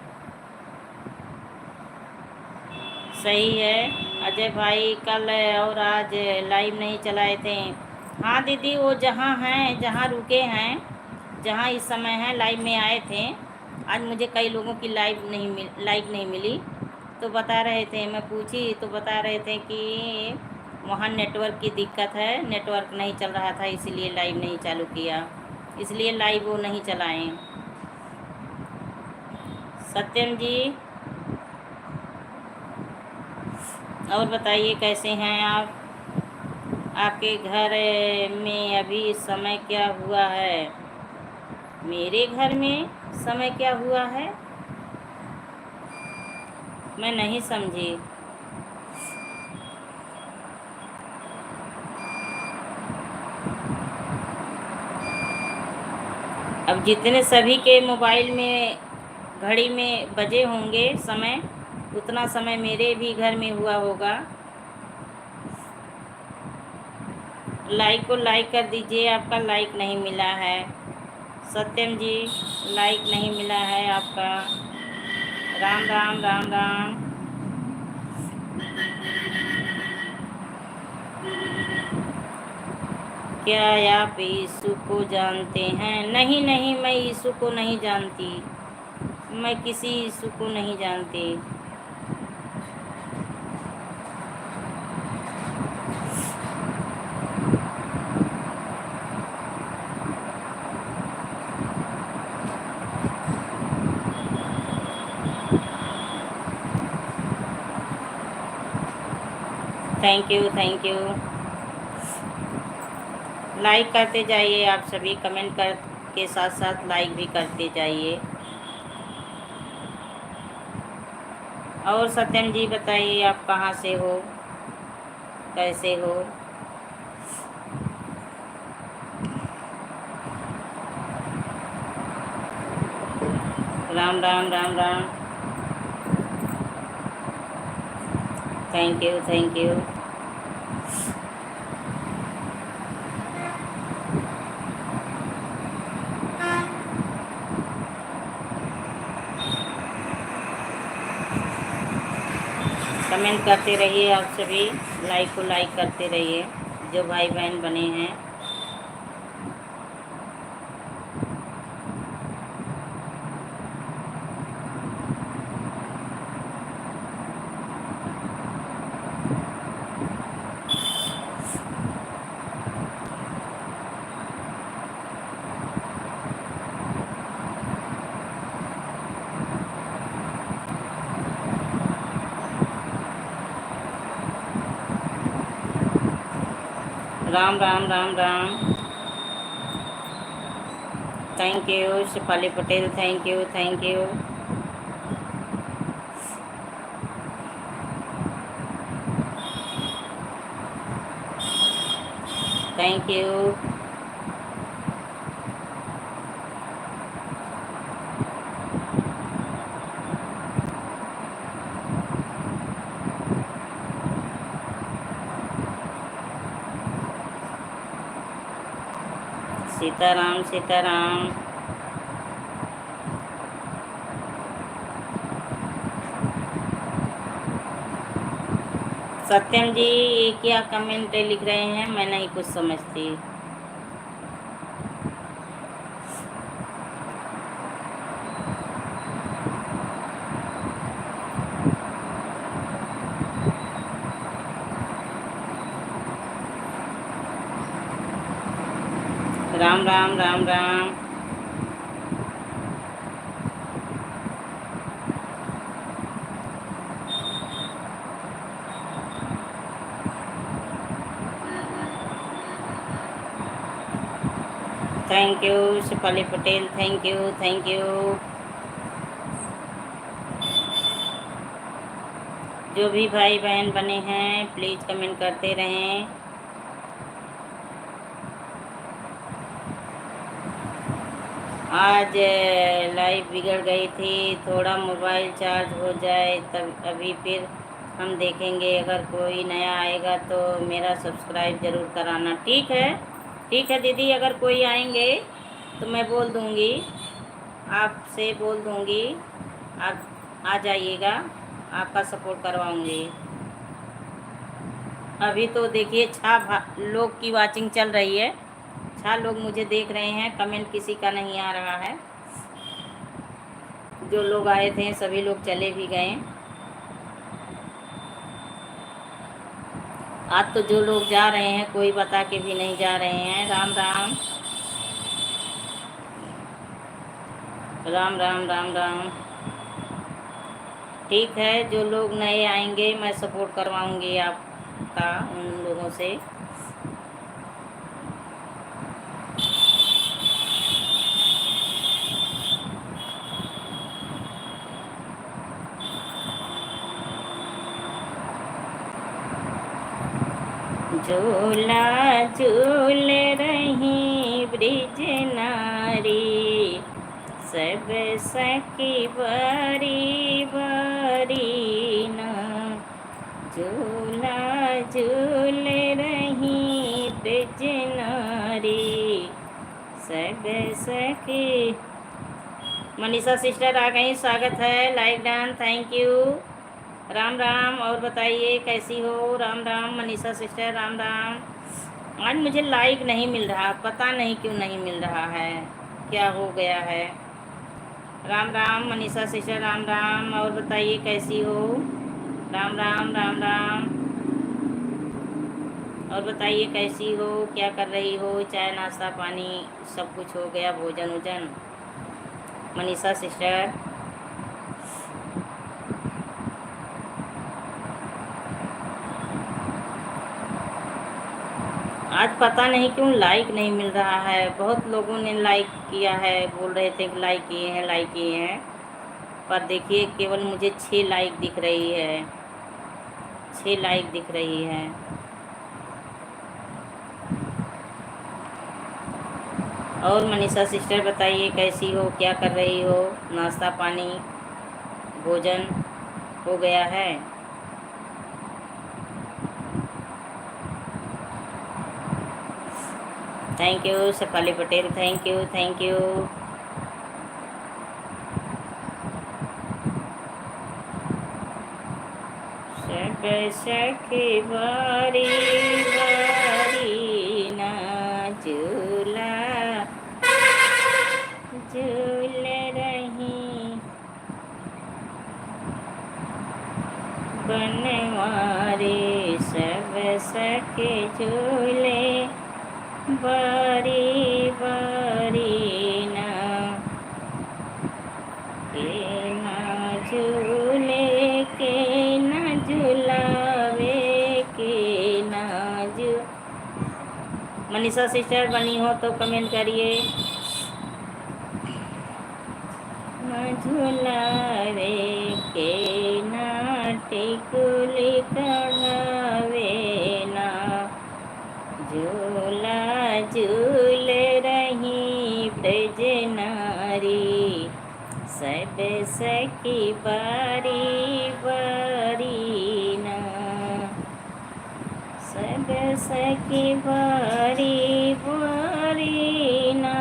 सही है। अजय भाई कल और आज लाइव नहीं चलाए थे। हाँ दीदी, वो जहाँ हैं, जहाँ रुके हैं, जहाँ इस समय हैं, लाइव में आए थे। आज मुझे कई लोगों की लाइव नहीं मिली, तो बता रहे थे, मैं पूछी तो बता रहे थे कि वहाँ नेटवर्क की दिक्कत है, नेटवर्क नहीं चल रहा था, इसीलिए लाइव नहीं चालू किया, इसलिए लाइव वो नहीं चलाएं। सत्यम जी और बताइए कैसे हैं आप, आपके घर में अभी समय क्या हुआ है? मेरे घर में समय क्या हुआ है, मैं नहीं समझी। अब जितने सभी के मोबाइल में घड़ी में बजे होंगे समय, उतना समय मेरे भी घर में हुआ होगा। लाइक को लाइक कर दीजिए, आपका लाइक नहीं मिला है। सत्यम जी लाइक नहीं मिला है आपका। राम राम राम राम। क्या आप यीशु को जानते हैं? नहीं नहीं, मैं यीशु को नहीं जानती, मैं किसी यीशु को नहीं जानती। Thank you, thank you. Like करते जाइए आप सभी, कमेंट कर के साथ साथ लाइक भी करते जाइए। और सत्यम जी बताइए, आप कहाँ से हो, कैसे हो? Ram Ram Ram Ram. Thank you, thank you. Comment करते रहिए आप सभी, लाइक को लाइक करते रहिए, जो भाई बहन बने हैं। Ram Ram Ram Ram. Thank you Shefali Patel, thank you, thank you. Thank you. Sitaram Sitaram. Satyam ji ये क्या कमेंट लिख रहे हैं, मैं नहीं कुछ समझती। Ram Ram Ram Ram. Thank you Shifali Patel, thank you thank you. जो भी भाई बहन बने हैं प्लीज़ कमेंट करते रहें। आज लाइव बिगड़ गई थी, थोड़ा मोबाइल चार्ज हो जाए तब अभी फिर हम देखेंगे। अगर कोई नया आएगा तो मेरा सब्सक्राइब ज़रूर कराना। ठीक है दीदी, अगर कोई आएंगे तो मैं बोल दूँगी, आपसे बोल दूँगी, आप आ जाइएगा, आपका सपोर्ट करवाऊँगी। अभी तो देखिए लोग की वाचिंग चल रही है, 6 लोग मुझे देख रहे हैं, कमेंट किसी का नहीं आ रहा है। जो लोग आए थे सभी लोग चले भी गए। आज तो जो लोग जा रहे हैं कोई बता के भी नहीं जा रहे हैं। राम राम राम राम राम राम। ठीक है, जो लोग नए आएंगे मैं सपोर्ट करवाऊंगी आपका उन लोगों से। झूला झूल रही ब्रिज नारी, सब सखी बारी बारी ना। झूला झूल रही ब्रिज नारी, सब सखी। मनीषा सिस्टर आ गई, स्वागत है। Like done, thank you. Ram Ram. और बताइए कैसी हो? राम राम मनीषा सिस्टर, राम राम। आज मुझे लाइक नहीं मिल रहा, पता नहीं क्यों नहीं मिल रहा है, क्या हो गया है। राम राम मनीषा सिस्टर, राम राम। और बताइए कैसी हो? राम राम राम राम। और बताइए कैसी हो, क्या कर रही हो? चाय नाश्ता पानी सब कुछ हो गया, भोजन वोजन? मनीषा सिस्टर आज पता नहीं क्यों लाइक नहीं मिल रहा है। बहुत लोगों ने लाइक किया है, बोल रहे थे कि लाइक किए हैं लाइक किए हैं, पर देखिए केवल मुझे 6 लाइक दिख रही है, 6 लाइक दिख रही है। और मनीषा सिस्टर बताइए कैसी हो, क्या कर रही हो? नाश्ता पानी भोजन हो गया है? Thank you Shefali Patel, thank you thank you. सब सखी बारी बारी ना, झूला झूल रही बनवारी, सब सखी झूले बारी बारी ना। के ना झूले के ना झूलावे, के ना झू। मनीषा सिस्टर बनी हो तो कमेंट करिए। ना झूलावे के ना टिकुली कढ़ावे ना, झूला झूल रही ब्रज नारी, सब सखी बारी बारी ना, सब सखी बारी बारी ना।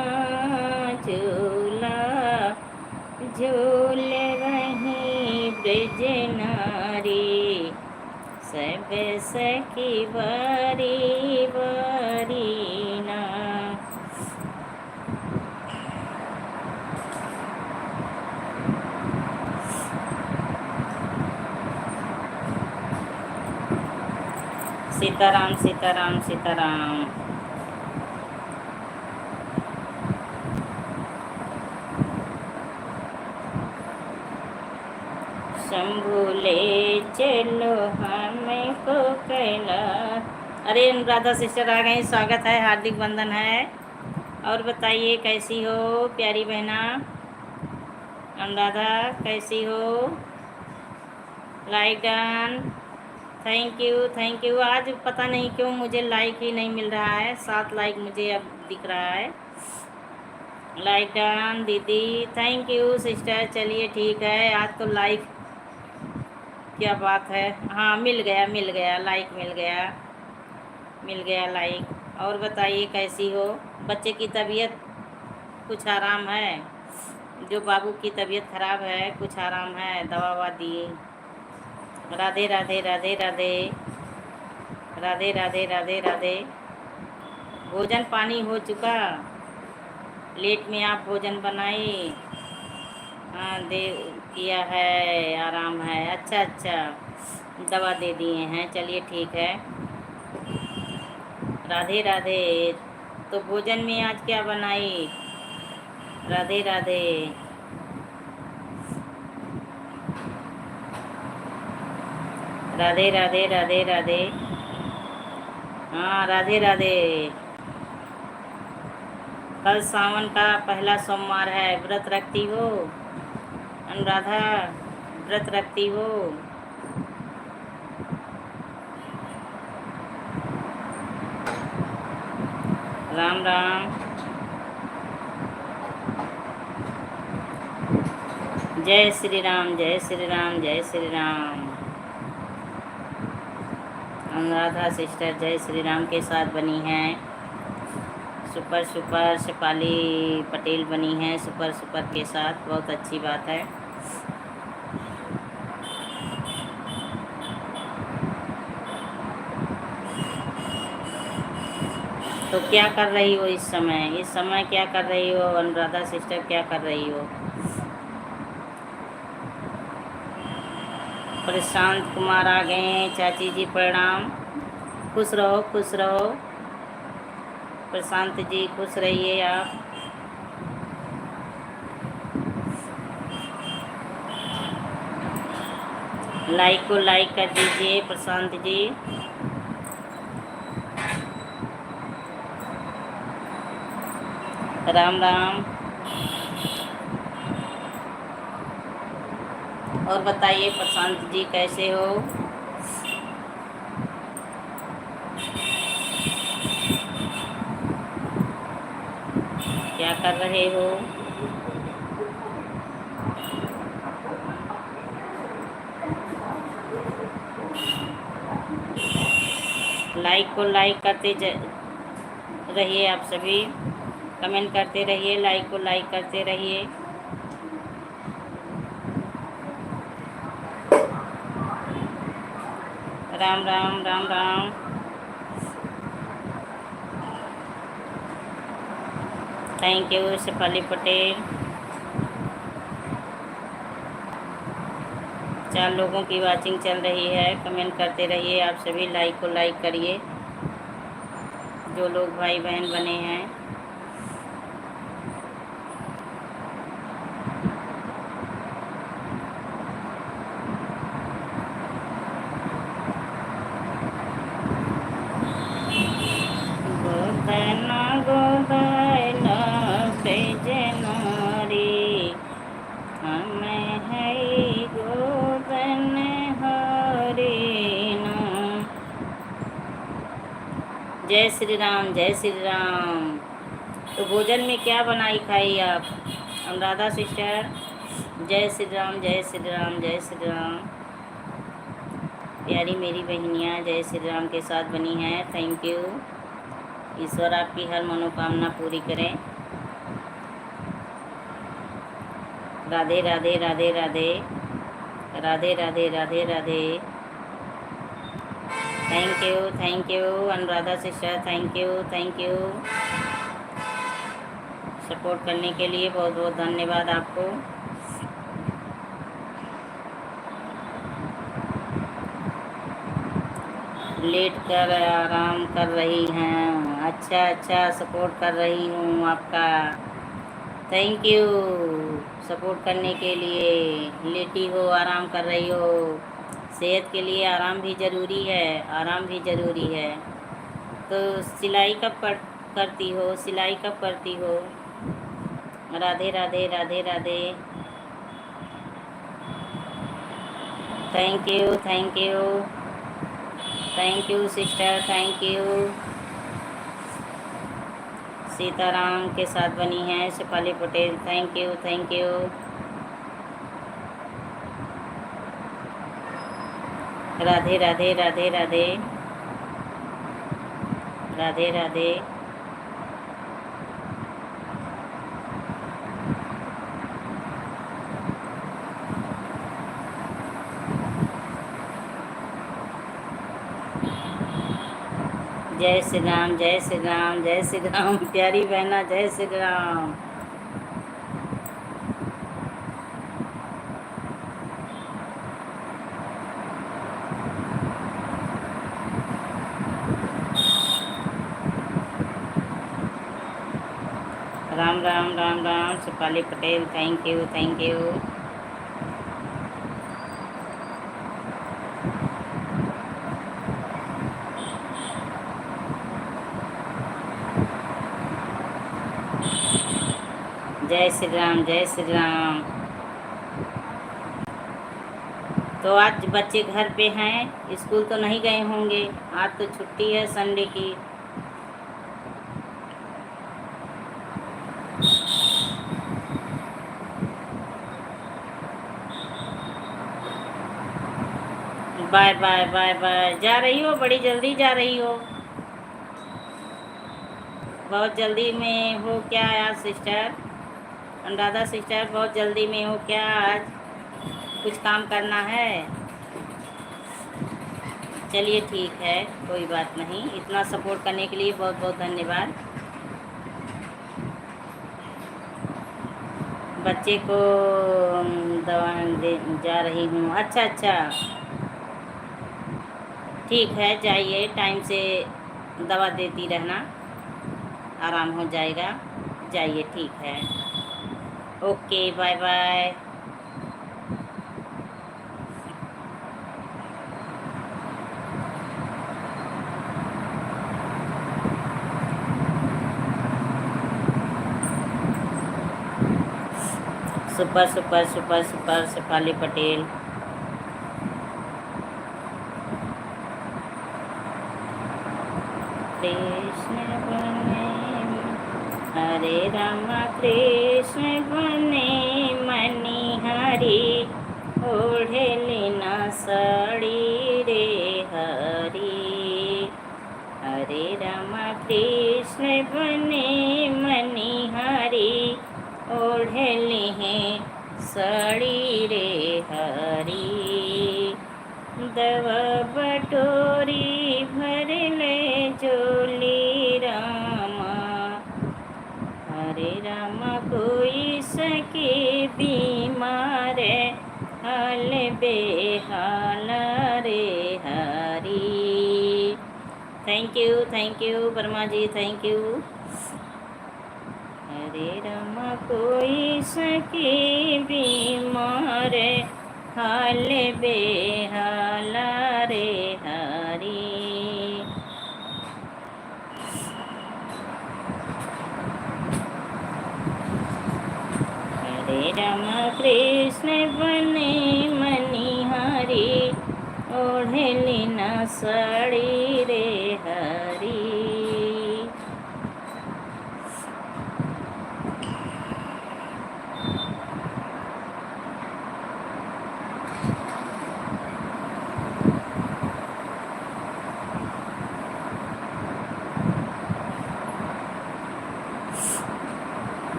झूल वहीं ब्रज नारी, सब सखी बारी बारी ना। सीताराम सीताराम सीताराम। शंभू ले चलो हमको कैलाश। अरे अनुराधा सिस्टर आ गई, स्वागत है, हार्दिक वंदन है। और बताइए कैसी हो प्यारी बहना अनुराधा, कैसी हो? Like done, thank you thank you. आज पता नहीं क्यों मुझे लाइक ही नहीं मिल रहा है, 7 लाइक मुझे अब दिख रहा है। लाइक डन दीदी, थैंक यू सिस्टर। चलिए ठीक है, आज तो लाइक, क्या बात है, हाँ मिल गया लाइक, मिल गया लाइक। और बताइए कैसी हो? बच्चे की तबीयत कुछ आराम है? जो बाबू की तबीयत खराब है कुछ आराम है? दवा ववा दी? राधे राधे राधे राधे राधे राधे राधे राधे। भोजन पानी हो चुका? लेट में आप भोजन बनाए? हाँ दे किया है, आराम है, अच्छा अच्छा, दवा दे दिए हैं, चलिए ठीक है। राधे राधे। तो भोजन में आज क्या बनाई? राधे राधे। राधे राधे राधे राधे। हाँ राधे राधे। कल सावन का पहला सोमवार है, व्रत रखती हो अनुराधा? व्रत रखती हो? राम राम। जय श्री राम जय श्री राम जय श्री राम। अनुराधा सिस्टर जय श्री राम के साथ बनी हैं, सुपर सुपर शेफाली पटेल बनी हैं सुपर सुपर के साथ, बहुत अच्छी बात है। तो क्या कर रही हो इस समय? इस समय क्या कर रही हो अनुराधा सिस्टर, क्या कर रही हो? प्रशांत कुमार आ गए हैं, चाची जी प्रणाम। खुश रहो खुश रहो प्रशांत जी, खुश रहिए आप। लाइक को लाइक कर दीजिए प्रशांत जी। राम राम। और बताइए प्रशांत जी कैसे हो? क्या कर रहे हो? लाइक को लाइक करते रहिए आप सभी, कमेंट करते रहिए, लाइक को लाइक करते रहिए। राम राम राम राम। Thank you Shefali Patel. 4 लोगों की वाचिंग चल रही है, कमेंट करते रहिए आप सभी, लाइक को लाइक करिए जो लोग भाई बहन बने हैं। गोदना गोदना बेजनारी, हमें है गोदन हरीना। जय श्री राम जय श्री राम। तो भोजन में क्या बनाई खाई आप अनुराधा सिस्टर? जय श्री राम जय श्री राम जय श्री राम। प्यारी मेरी बहनियाँ जय श्री राम के साथ बनी हैं, थैंक यू। ईश्वर आपकी हर मनोकामना पूरी करें। Radhe Radhe Radhe Radhe Radhe Radhe Radhe Radhe. Thank you Anuradha sister, thank you support करने के लिए, बहुत बहुत धन्यवाद आपको। लेट कर आराम कर रही हैं, अच्छा सपोर्ट कर रही हूँ आपका। थैंक यू सपोर्ट करने के लिए। लेटी हो, आराम कर रही हो, सेहत के लिए आराम भी ज़रूरी है, आराम भी ज़रूरी है। तो सिलाई कब करती हो, सिलाई कब करती हो? Radhe Radhe Radhe Radhe. Thank you sister, thank you. Sitaram के साथ बनी हैं शेफाली पटेल, थैंक यू। राधे राधे राधे राधे राधे राधे। जय श्री राम, जय श्री राम, जय श्री राम प्यारी बहना, जय श्री राम। Ram Ram Ram Ram Shefali Patel, thank you. जय श्री राम, जय श्री राम। तो आज बच्चे घर पे हैं, स्कूल तो नहीं गए होंगे, आज तो छुट्टी है संडे की। Bye bye bye bye. जा रही हो, बड़ी जल्दी जा रही हो, बहुत जल्दी में हो क्या यार सिस्टर अनुराधा सिस्टर, बहुत जल्दी में हो क्या? आज कुछ काम करना है? चलिए ठीक है, कोई बात नहीं। इतना सपोर्ट करने के लिए बहुत बहुत धन्यवाद। बच्चे को दवा दे जा रही हूँ, अच्छा ठीक है, जाइए, टाइम से दवा देती रहना, आराम हो जाएगा। जाइए, ठीक है, okay, bye bye. Super Shefali Patel. Krishna बने हरे राम, कृष्ण बने मणिहारी, ओढ़े लेना साड़ी रे हरी। हरे राम कृष्ण बने मणिहारी, ओढ़े ले साड़ी रे हरी। दवा बटोरी भर ले जोली रामा, हरे रामा कोई सके बीमार, हाल बेहाल रे Hari. Thank you Verma ji, thank you. Hare Rama कोई सके बीमार, हाल बेहाल रे हरी। हरे राम कृष्ण बने मणिहारी, ओढ़े लेना साड़ी रे Hari.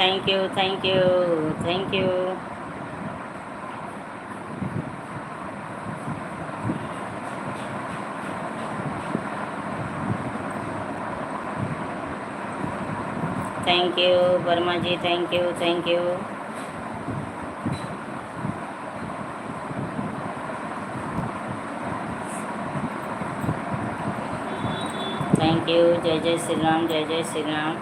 Thank you, thank you, thank you. Thank you Verma ji, thank you, thank you. Thank you. जय जय श्री राम, जय जय श्री राम।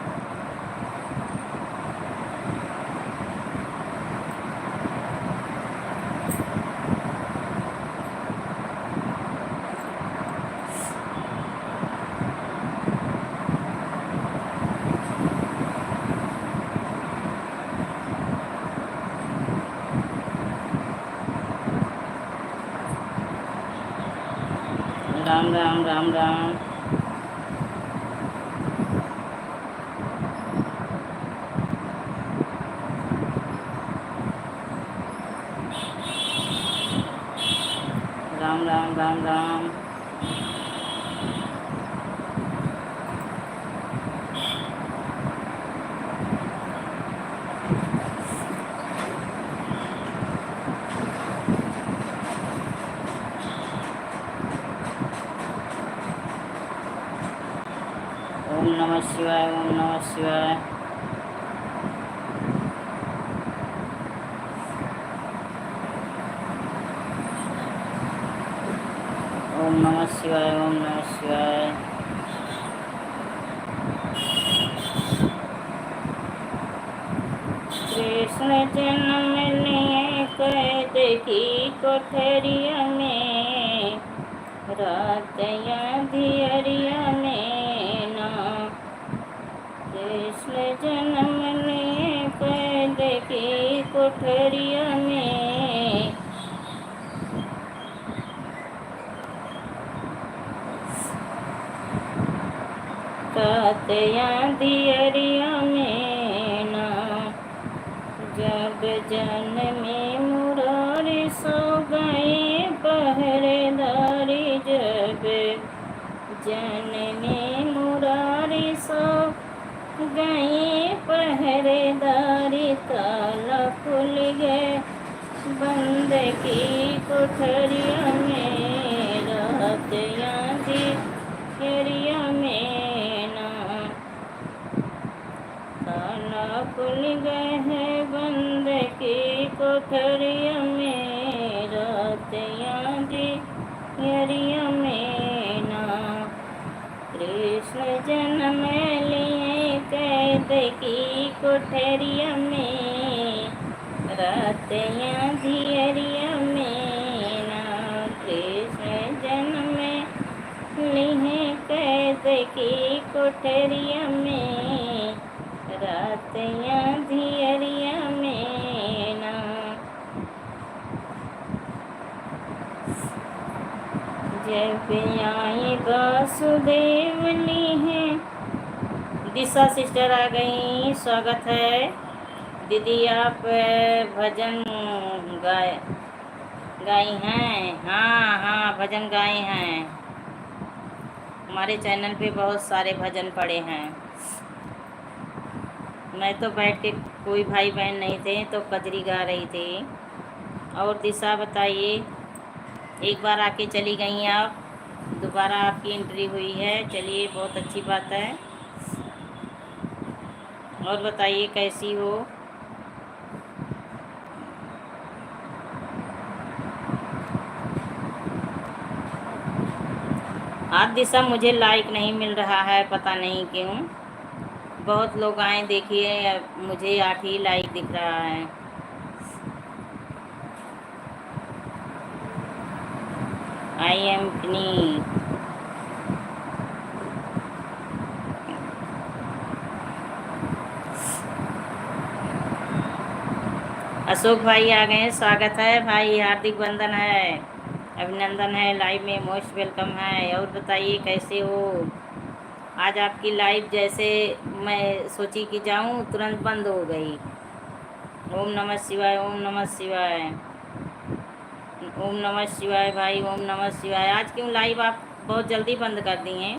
राम राम राम राम। राम राम राम राम। ओम नमः शिवाय, ओम नमः शिवाय। ओम नमः शिवाय, ओम नमः शिवाय। कृष्ण जन्म लिए कैद की कोठरिया में, रात अंधियरिया में ना। कृष्ण जन्म लिए कैद की कोठरिया में, रात अंधियरिया में ना। जब जन्मे मुरारी सो गए पहरेदारी, जब जन्मे मुरारी सो गए पहरेदारी, ताला खुल गए बंद की कोठरिया में, रात अंधियरिया में ना। ताला खुल गए हैं बंद की कोठरिया में, रात अंधियरिया में ना। कृष्ण जन्म लिए कैद की कोठरिया में, रात अंधियरिया में ना। कृष्ण जन्म लिए कैद की कोठरिया में, रात अंधियरिया में ना। जब आई वासुदेव ली है। दिशा सिस्टर आ गई, स्वागत है दीदी। आप भजन गाई हैं? हाँ हाँ, भजन गाए हैं। हमारे चैनल पे बहुत सारे भजन पड़े हैं। मैं तो बैठ के, कोई भाई बहन नहीं थे तो कजरी गा रही थी। और दिशा बताइए, एक बार आके चली गई आप, दोबारा आपकी एंट्री हुई है। चलिए, बहुत अच्छी बात है। और बताइए कैसी हो? आज दिशा मुझे लाइक नहीं मिल रहा है, पता नहीं क्यों। बहुत लोग आए, देखिए मुझे 8 ही लाइक दिख रहा है। I am Finney. अशोक भाई आ गए, स्वागत है भाई, हार्दिक वंदन है, अभिनंदन है, लाइव में मोस्ट वेलकम है। और बताइए कैसे हो? आज आपकी लाइव जैसे मैं सोची कि जाऊं, तुरंत बंद हो गई। ओम नमः शिवाय, ओम नमः शिवाय, ओम नमः शिवाय भाई, ओम नमः शिवाय। आज क्यों लाइव आप बहुत जल्दी बंद कर दी हैं?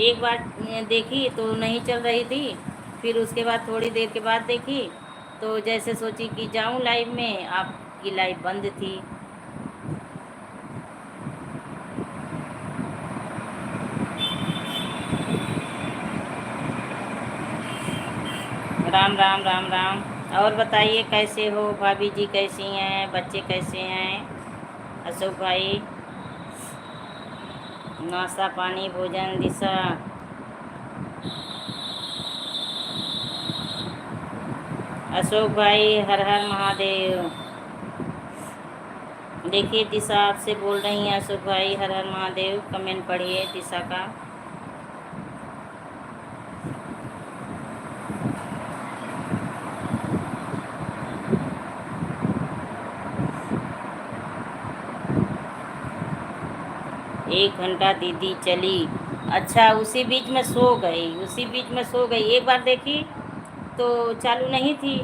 एक बार देखी तो नहीं चल रही थी। फिर उसके बाद थोड़ी देर के बाद देखी तो जैसे सोची कि जाऊं लाइव में, आपकी लाइव बंद थी। राम राम राम राम। और बताइए कैसे हो, भाभी जी कैसी हैं, बच्चे कैसे हैं, अशोक भाई, नाश्ता पानी भोजन दिशा। अशोक भाई हर हर महादेव। देखिए दिशा आपसे बोल रही हैं, अशोक भाई हर हर महादेव, कमेंट पढ़िए दिशा का। एक घंटा दीदी चली। अच्छा, उसी बीच में सो गई, उसी बीच में सो गई। एक बार देखी तो चालू नहीं थी,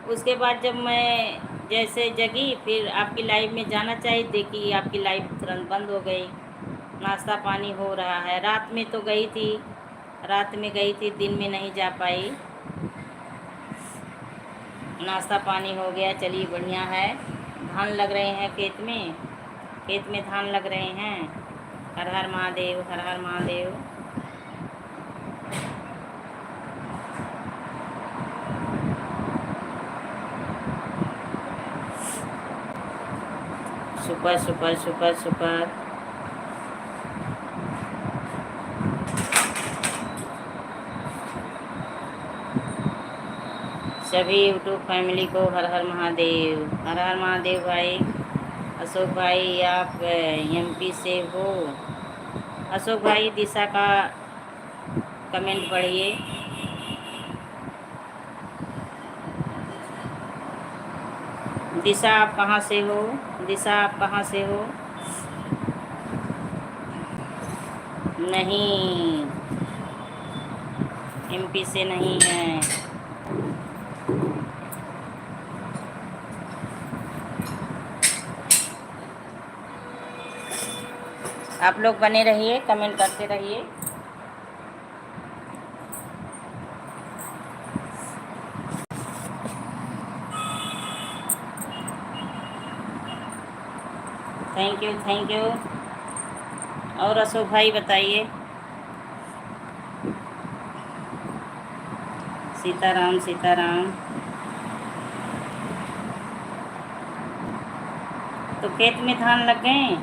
उसके बाद जब मैं जैसे जगी फिर आपकी लाइव में जाना चाहिए, देखी आपकी लाइव तुरंत बंद हो गई। नाश्ता पानी हो रहा है। रात में तो गई थी, रात में गई थी, दिन में नहीं जा पाई। नाश्ता पानी हो गया, चलिए बढ़िया है। धान लग रहे हैं खेत में, खेत में धान लग रहे हैं। हर हर महादेव, हर हर Mahadev. Super super super super. सभी यूट्यूब फैमिली को हर हर महादेव, हर हर महादेव भाई। अशोक भाई आप एमपी से हो। अशोक भाई दिशा का कमेंट पढ़िए। दिशा आप कहाँ से हो, दिशा आप कहाँ से हो। नहीं, एमपी से नहीं है। आप लोग बने रहिए, कमेंट करते रहिए। Thank you thank you. और अशोक भाई बताइए। सीताराम सीताराम। तो खेत में धान लग गए।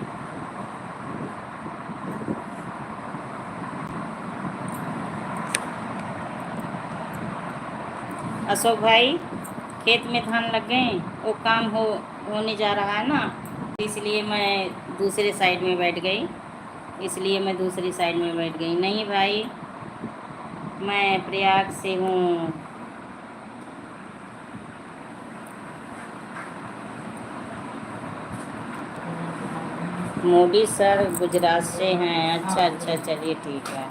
अशोक भाई खेत में धान लग गए, वो काम होने जा रहा है ना, इसलिए मैं दूसरे साइड में बैठ गई, इसलिए मैं दूसरी साइड में बैठ गई। नहीं भाई, मैं प्रयाग से हूँ। मोदी सर गुजरात से हैं। अच्छा अच्छा, चलिए ठीक है।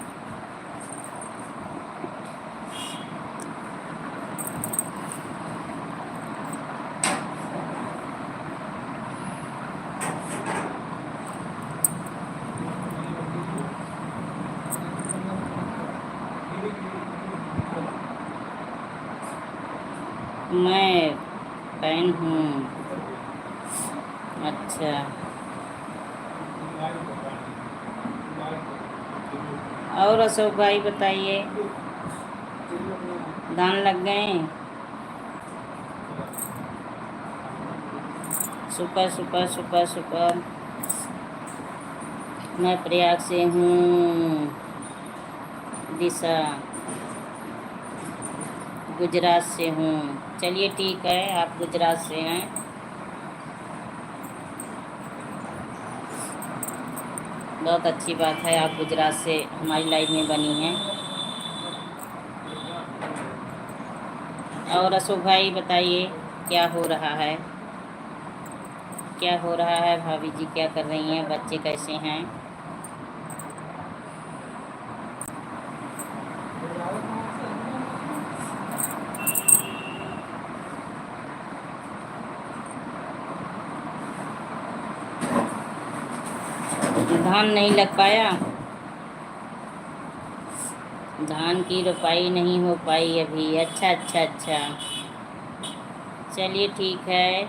मैं फैन हूँ। अच्छा, और अशोक भाई बताइए, धान लग गए। Super super super super. मैं प्रयाग से हूँ। दिशा गुजरात से हूँ। चलिए ठीक है, आप गुजरात से हैं। बहुत अच्छी बात है, आप गुजरात से हमारी लाइफ में बनी हैं। और अशोक भाई बताइए क्या हो रहा है, क्या हो रहा है, भाभी जी क्या कर रही हैं, बच्चे कैसे हैं। धान नहीं लग पाया। धान की रोपाई नहीं हो पाई अभी। अच्छा अच्छा अच्छा, चलिए ठीक है,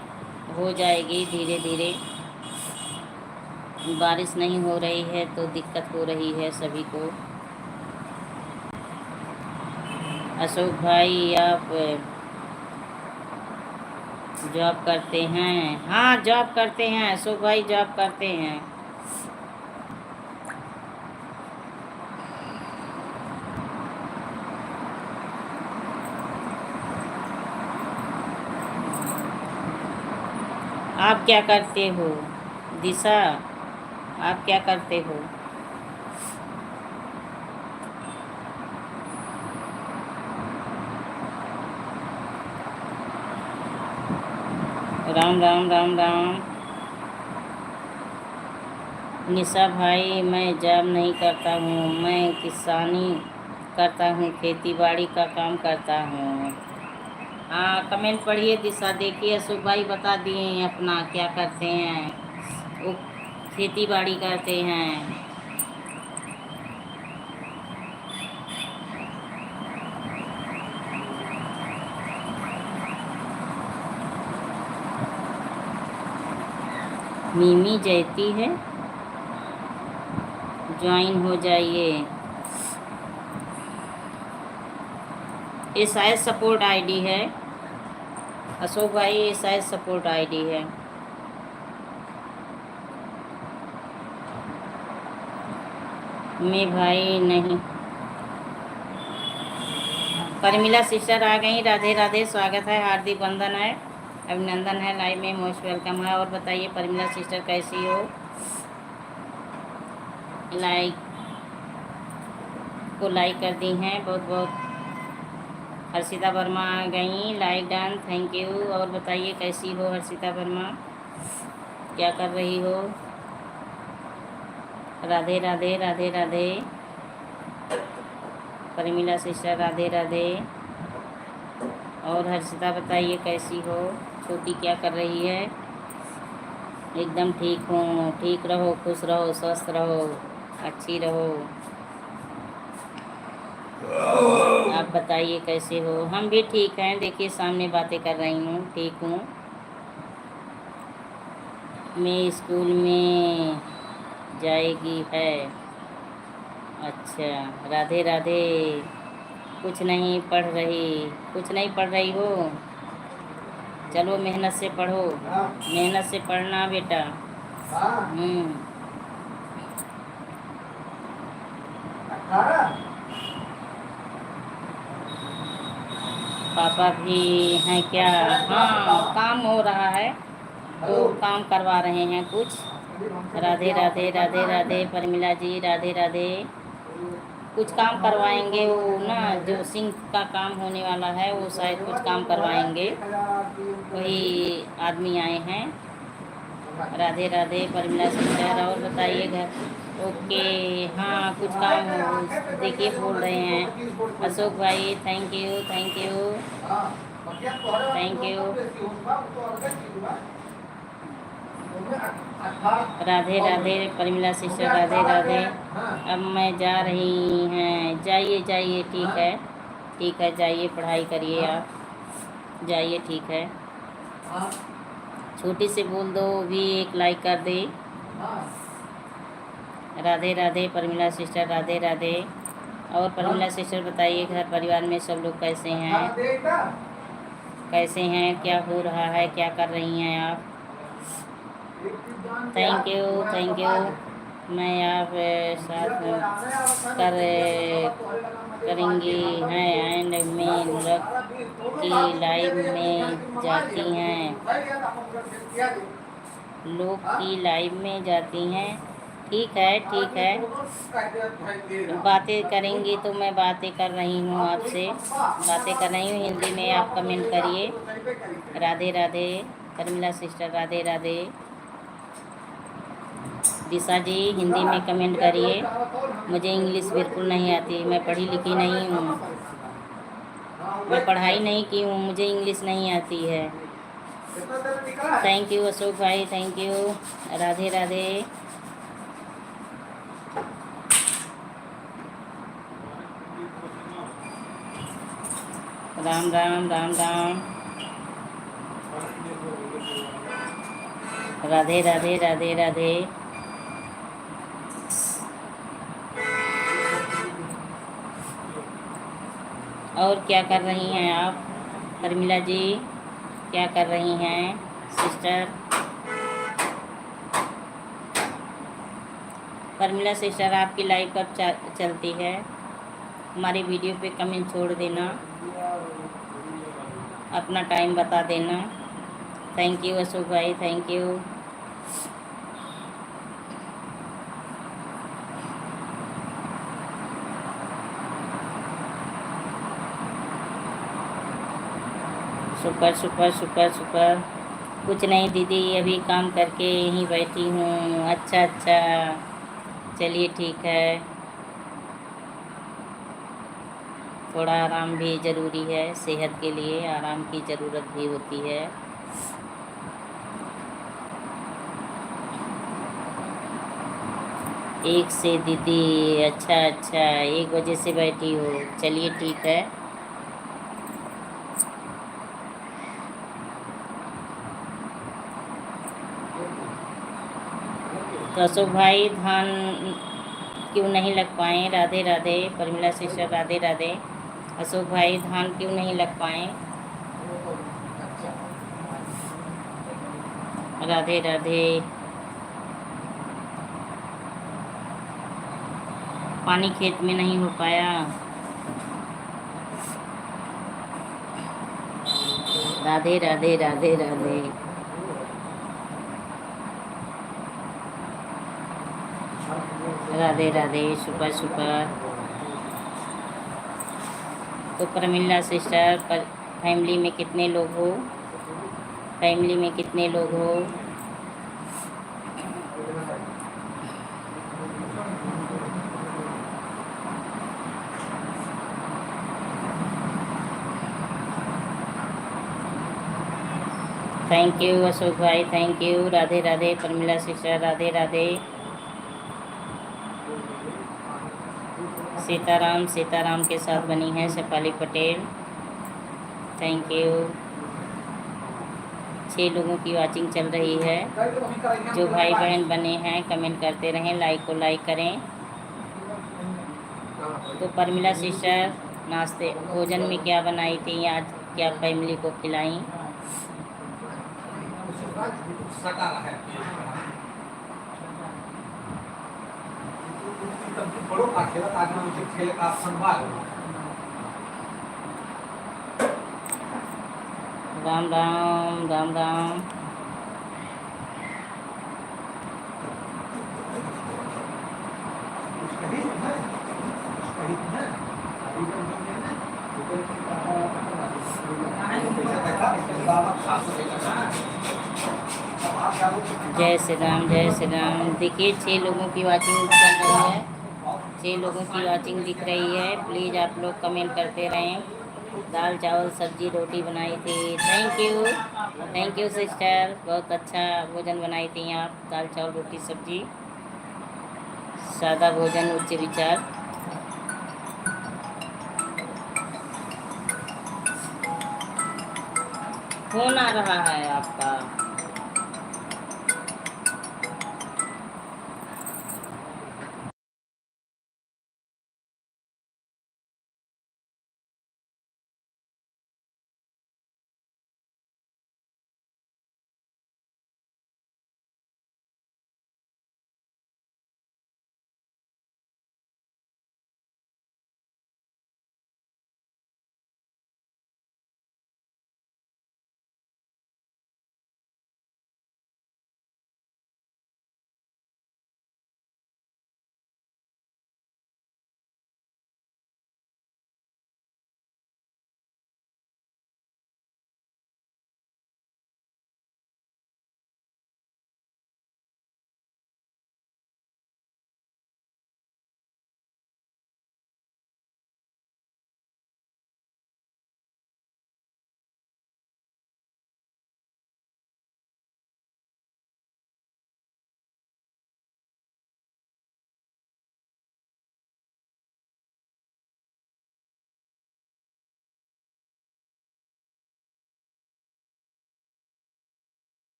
हो जाएगी धीरे धीरे। बारिश नहीं हो रही है तो दिक्कत हो रही है सभी को। अशोक भाई आप जॉब करते हैं? हाँ जॉब करते हैं अशोक भाई, जॉब करते हैं। आप क्या करते हो दिशा, आप क्या करते हो? राम राम राम राम। निशा भाई मैं जॉब नहीं करता हूँ, मैं किसानी करता हूँ, खेती बाड़ी का काम करता हूँ। हाँ कमेंट पढ़िए दिशा, देखिए अशोक भाई बता दिए अपना क्या करते हैं, वो खेती बाड़ी करते हैं। मीमी जयती है, ज्वाइन हो जाइए। ये शायद सपोर्ट आईडी है अशोक भाई, ये शायद सपोर्ट आईडी है। मैं भाई नहीं। परमिला सिस्टर आ गई, राधे राधे, स्वागत है, हार्दिक वंदन है, अभिनंदन है, लाइव में मोस्ट वेलकम है। और बताइए परमिला सिस्टर कैसी हो? लाइक को लाइक कर दी हैं बहुत बहुत। हर्षिता वर्मा आ गई, लाइक डन, थैंक यू। और बताइए कैसी हो हर्षिता वर्मा, क्या कर रही हो? राधे राधे राधे राधे। परमिला सिस्टर राधे राधे। और हर्षिता बताइए कैसी हो? छोटी क्या कर रही है? एकदम ठीक हूँ, ठीक रहो, खुश रहो, स्वस्थ रहो, अच्छी रहो। आप बताइए कैसे हो? हम भी ठीक हैं, देखिए सामने बातें कर रही हूँ, ठीक हूँ। मैं स्कूल में जाएगी है। अच्छा राधे राधे। कुछ नहीं पढ़ रही, कुछ नहीं पढ़ रही हो? चलो मेहनत से पढ़ो, मेहनत से पढ़ना बेटा। पापा भी हैं क्या? हाँ काम हो रहा है तो काम करवा रहे हैं कुछ। राधे राधे राधे राधे परमिला जी, राधे राधे। कुछ काम करवाएंगे, वो ना जो सिंक का काम होने वाला है वो शायद कुछ काम करवाएंगे, वही आदमी आए हैं। राधे राधे परमिला सिस्टर। और बताइए घर ओके? हाँ कुछ काम हो, देखिए बोल रहे हैं अशोक भाई, thank you thank you thank you. Radhe Radhe Parmila sister, Radhe Radhe. अब मैं जा रही हैं, जाइए जाइए, ठीक है जाइए, पढ़ाई करिए आप, जाइए ठीक है। छोटी से बोल दो भी एक लाइक कर दे। राधे राधे परमिला सिस्टर, राधे राधे। और परमिला सिस्टर बताइए घर परिवार में सब लोग कैसे हैं, कैसे हैं, क्या हो रहा है, क्या कर रही हैं आप? Thank you thank you. मैं आप साथ कर करेंगी हैं एंड में लग की लाइव में जाती हैं, लोग की लाइव में जाती हैं। ठीक है ठीक है, बातें करेंगी तो मैं बातें कर रही हूँ आपसे, बातें कर रही हूँ हिंदी में, आप कमेंट करिए। राधे राधे परमिला सिस्टर, राधे राधे। दिशा जी हिंदी में कमेंट करिए, मुझे इंग्लिश बिल्कुल नहीं आती, मैं पढ़ी लिखी नहीं हूँ, मैं पढ़ाई नहीं की हूँ, मुझे इंग्लिश नहीं आती है। थैंक यू अशोक भाई, थैंक यू। राधे राधे। राम राम राम राम। राधे राधे राधे राधे। और क्या कर रही हैं आप शर्मिला जी? क्या कर रही हैं सिस्टर? शर्मिला सिस्टर, आपकी लाइव कब चलती है? हमारी वीडियो पे कमेंट छोड़ देना, अपना टाइम बता देना। थैंक यू अशोक भाई, thank you. Super super super super. कुछ नहीं दीदी, अभी काम करके यहीं बैठी हूँ। अच्छा अच्छा, चलिए ठीक है। थोड़ा आराम भी ज़रूरी है, सेहत के लिए आराम की ज़रूरत भी होती है। एक से दीदी, अच्छा अच्छा, 1 बजे से बैठी हो, चलिए ठीक है। तो अशोक भाई, धान क्यों नहीं लग पाए? राधे राधे परमिला सिस्टर, राधे राधे। अशोक भाई, धान क्यों नहीं लग पाए? राधे राधे। पानी खेत में नहीं हो पाया। राधे राधे राधे राधे। Radhe Radhe, super super. तो प्रमिला सिस्टर, पर फैमिली में कितने लोग हो? फैमिली में कितने लोग हो? थैंक यू अशोक भाई, thank you. Radhe Radhe Pramila sister, Radhe Radhe. Sitaram, Sitaram के साथ बनी है शेफाली पटेल, थैंक यू। 6 लोगों की वॉचिंग चल रही है। जो भाई बहन बने हैं कमेंट करते रहें, लाइक को लाइक करें। तो परमिला सिस्टर, नाश्ते भोजन में क्या बनाई थी आज? क्या फैमिली को खिलाई? राम राम राम राम। जय श्री राम, जय श्री राम। देखिए 6 लोगों की वॉचिंग चल रही है, 6 लोगों की वॉचिंग दिख रही है। प्लीज़ आप लोग कमेंट करते रहें। दाल चावल सब्जी रोटी बनाई थी, थैंक यू सिस्टर, बहुत अच्छा भोजन बनाई थी आप। दाल चावल रोटी सब्जी, सादा भोजन उच्च विचार। फोन आ रहा है आपका?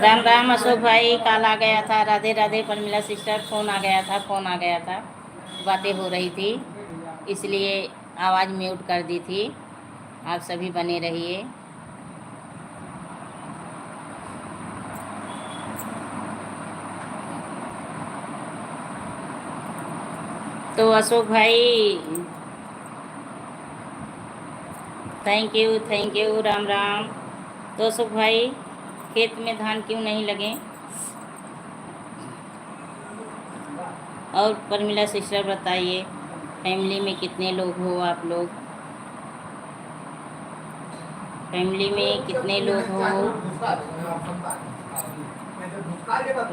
राम राम अशोक भाई, कॉल आ गया था। राधे राधे परमिला सिस्टर, फ़ोन आ गया था, फ़ोन आ गया था, बातें हो रही थी इसलिए आवाज़ म्यूट कर दी थी। आप सभी बने रहिए। तो अशोक भाई थैंक यू, राम राम। तो अशोक भाई, खेत में धान क्यों नहीं लगे? और परमिला सिस्टर बताइए, फैमिली में कितने लोग हो आप लोग? फैमिली में कितने लोग हो?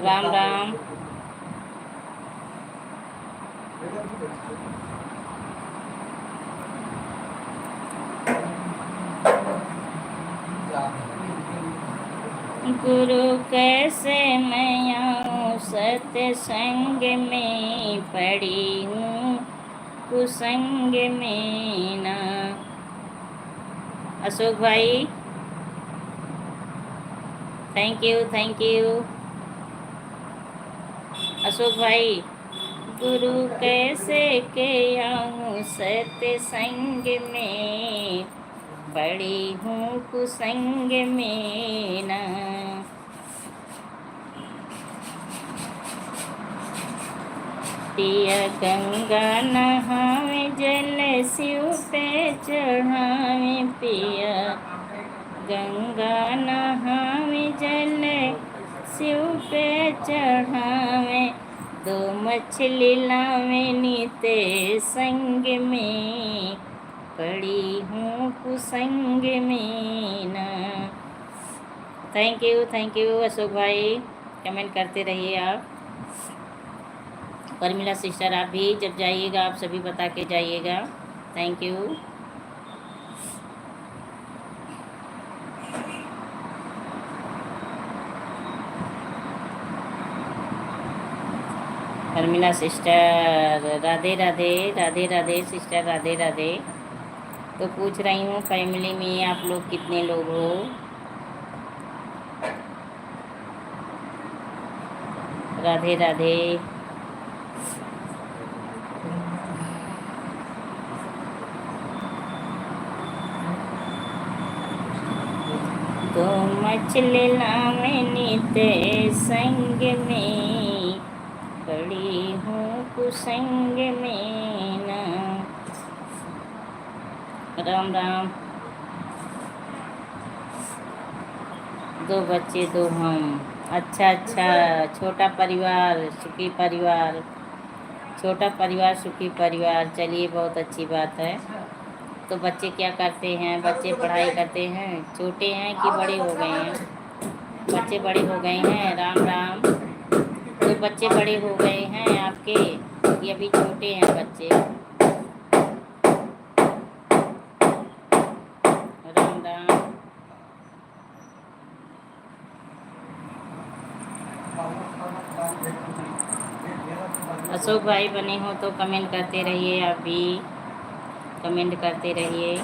राम राम। गुरु कैसे मैं आऊँ सत्संग में, पड़ी हूँ कुसंग में ना। अशोक भाई थैंक यू अशोक भाई। गुरु कैसे के आऊँ सत्संग में, पड़ी हूँ कुसंग में ना। पिया गंगा नहावे, जल शिव पे चढ़ावे। पिया गंगा नहावे, जल शिव पे चढ़ावे। दो मछली लावे नीते संग में, पड़ी हूँ कुसंग में ना। थैंक यू अशोक भाई, कमेंट करते रहिए आप। परमिला सिस्टर आप भी जब जाइएगा आप सभी बता के जाइएगा। Thank you. Parmila sister Radhe Radhe, Radhe Radhe sister, Radhe Radhe. तो पूछ रही हूँ फैमिली में आप लोग कितने लोग हो? राधे राधे। तो मछली लावे नीते संग में, पड़ी हूँ कुसंग में ना। राम राम। दो बच्चे दो हम। अच्छा, छोटा परिवार सुखी परिवार, छोटा परिवार सुखी परिवार। चलिए बहुत अच्छी बात है। तो बच्चे क्या करते हैं? बच्चे पढ़ाई करते हैं? छोटे हैं कि बड़े हो गए हैं? बच्चे बड़े हो गए हैं। राम राम। तो बच्चे बड़े हो गए हैं आपके, ये अभी छोटे हैं बच्चे? राम राम। अशोक भाई बने हो तो कमेंट करते रहिए, आप भी कमेंट करते रहिए।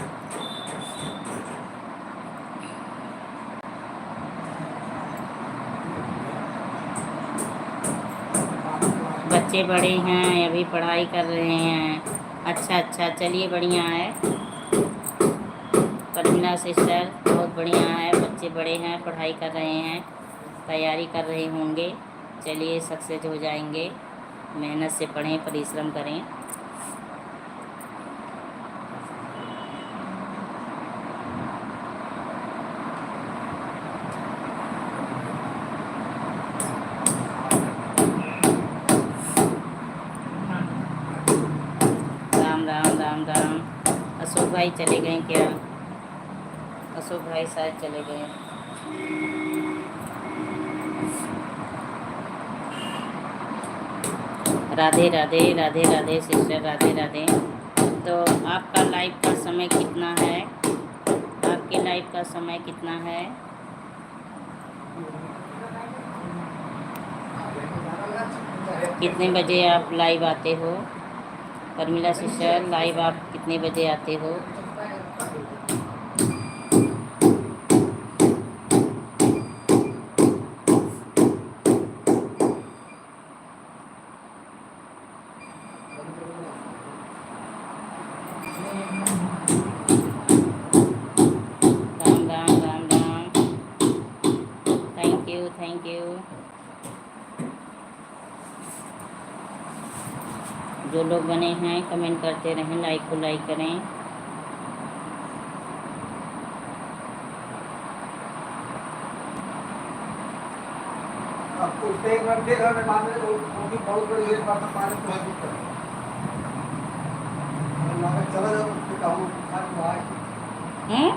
बच्चे बड़े हैं, अभी पढ़ाई कर रहे हैं। अच्छा, चलिए बढ़िया है। परमिला सिस्टर बहुत बढ़िया है, बच्चे बड़े हैं, पढ़ाई कर रहे हैं, तैयारी कर रहे होंगे। चलिए सक्सेस हो जाएंगे। मेहनत से पढ़ें, परिश्रम करें। राम। अशोक भाई चले गए क्या? अशोक भाई शायद चले गए। राधे राधे, राधे राधे सिस्टर, राधे राधे। तो आपका लाइव का समय कितना है? आपके लाइव का समय कितना है? कितने बजे आप लाइव आते हो? परमिला सिस्टर लाइव आप कितने बजे आते हो? जो लोग बने हैं कमेंट करते रहें, लाइक को लाइक करें। आपको उससे एक बार फिर हमें मान लें वो भी बहुत बड़ी एक बार पानी को हल कर चला जाओ उसके काम हम्म।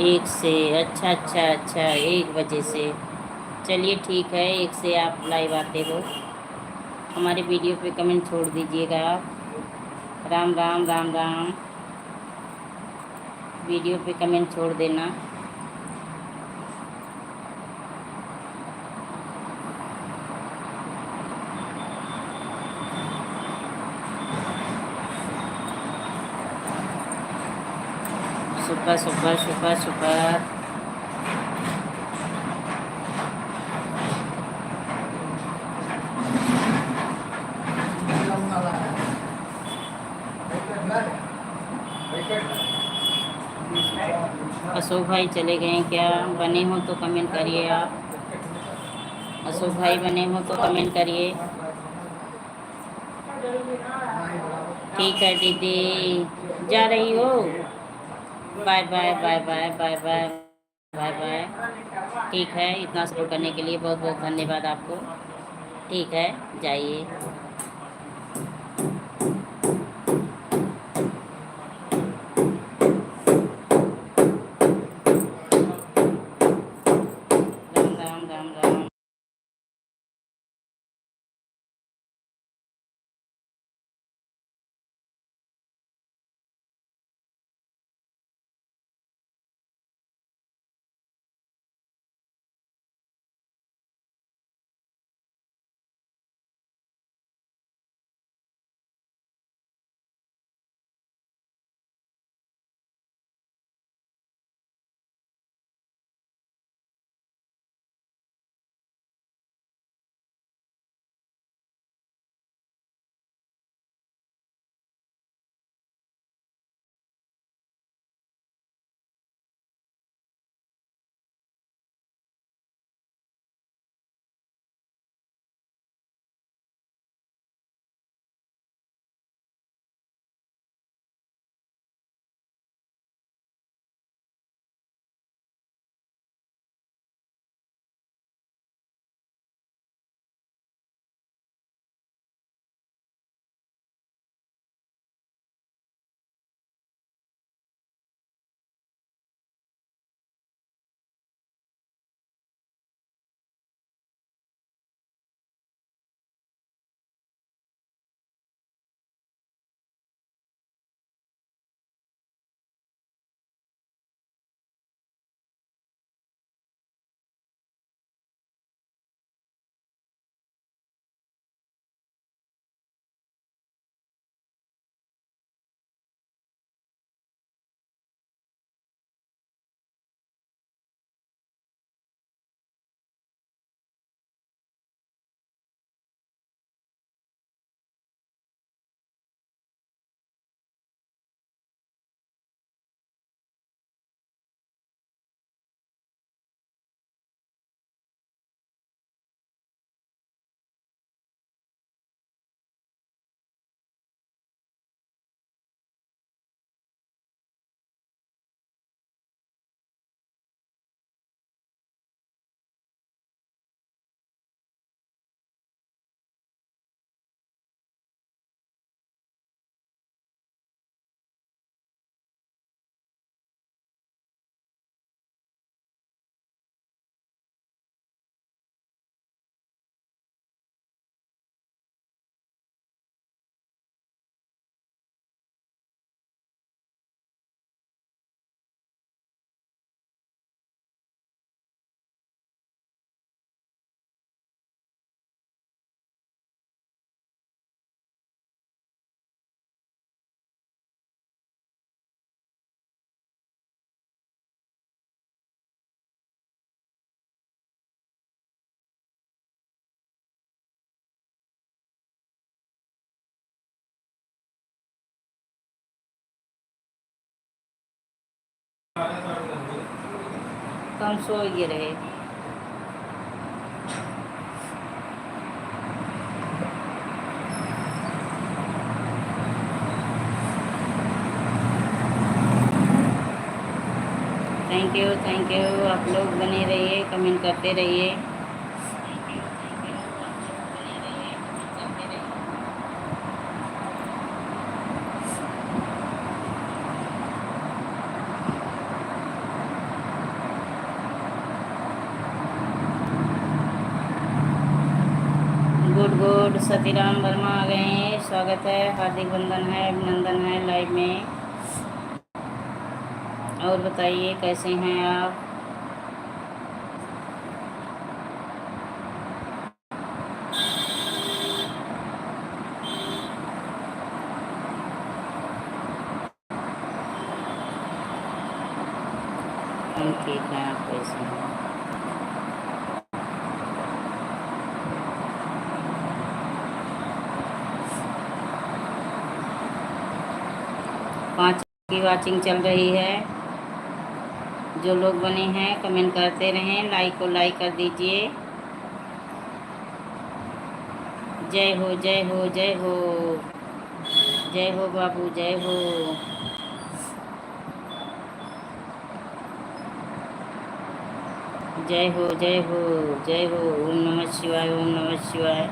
एक से अच्छा अच्छा अच्छा 1 बजे से। चलिए ठीक है, 1 से आप लाइव आते हो। हमारे वीडियो पे कमेंट छोड़ दीजिएगा आप। राम राम राम राम। वीडियो पे कमेंट छोड़ देना। Super super super super. Ashok भाई चले गए क्या? बने हो तो कमेंट करिए आप। अशोक भाई बने हो तो कमेंट करिए। ठीक है दीदी, जा रही हो? Bye bye bye bye bye bye bye bye. ठीक है, इतना सपोर्ट करने के लिए बहुत बहुत धन्यवाद आपको। ठीक है, जाइए। राम राम राम राम। कम सो ये रहे। Thank you. आप लोग बने रहिए, कमेंट करते रहिए। गुड सतीराम वर्मा आ गए हैं, स्वागत है, हार्दिक वंदन है, अभिनंदन है लाइव में। और बताइए कैसे हैं आप? हम ठीक हैं, आप कैसे हैं? पाँच की वाचिंग चल रही है। जो लोग बने हैं कमेंट करते रहें, लाइक को लाइक कर दीजिए। जय हो जय हो जय हो, जय हो बाबू, जय हो। जय हो जय हो जय हो। ओम नमः शिवाय, ओम नमः शिवाय,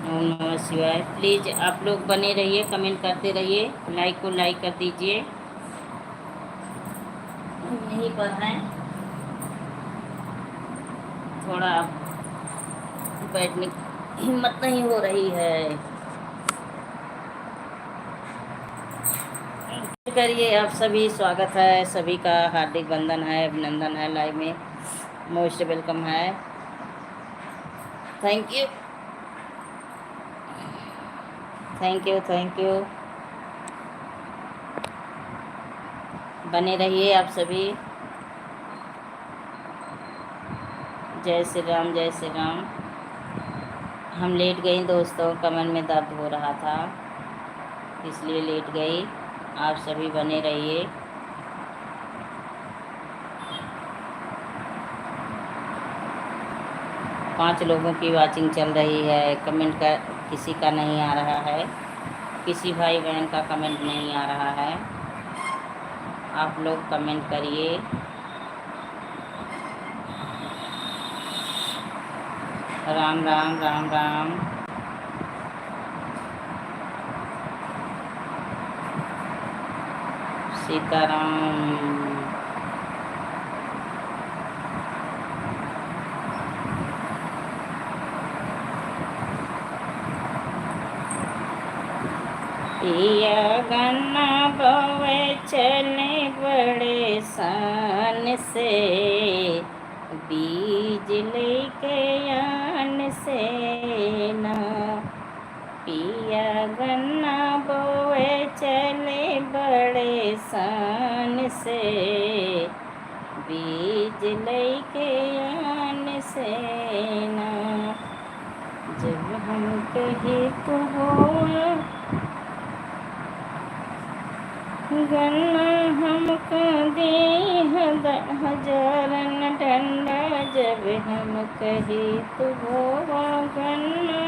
ओम नमः शिवाय। प्लीज़ आप लोग बने रहिए, कमेंट करते रहिए, लाइक को लाइक कर दीजिए। यहीं पर हैं, थोड़ा बैठने की हिम्मत नहीं हो रही है। करिए आप सभी, स्वागत है सभी का, हार्दिक वंदन है, अभिनंदन है लाइव में, मोस्ट वेलकम है। Thank you thank you thank you. बने रहिए आप सभी। जय श्री राम, जय श्री राम। हम लेट गई दोस्तों, कमर में दर्द हो रहा था इसलिए लेट गई। आप सभी बने रहिए। पाँच लोगों की वाचिंग चल रही है, कमेंट का किसी का नहीं आ रहा है, किसी भाई बहन का कमेंट नहीं आ रहा है। आप लोग कमेंट करिए। राम राम राम राम। सीताराम। पिया गन्ना बोवे चले बड़े सान से, बीज लेके आन से ना। पिया गन्ना बोवे चले बड़े सान से, बीज लेके आन से ना। जब हम कहे तो बोआ गन्ना हमको दे हजारन डंडा। जब हम कही तो बोआ गन्ना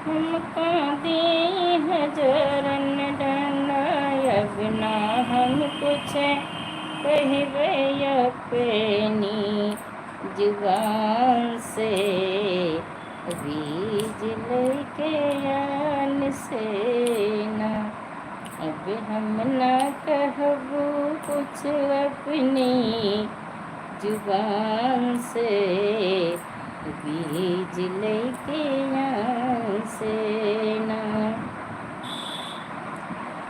हमको दे हजारन डंडा। अब ना हम कुछ कहबे अपनी जुबान से, बीज लेके आन से ना। अब हम ना कहबू कुछ अपनी जुबान से, बीज लेके आन से ना।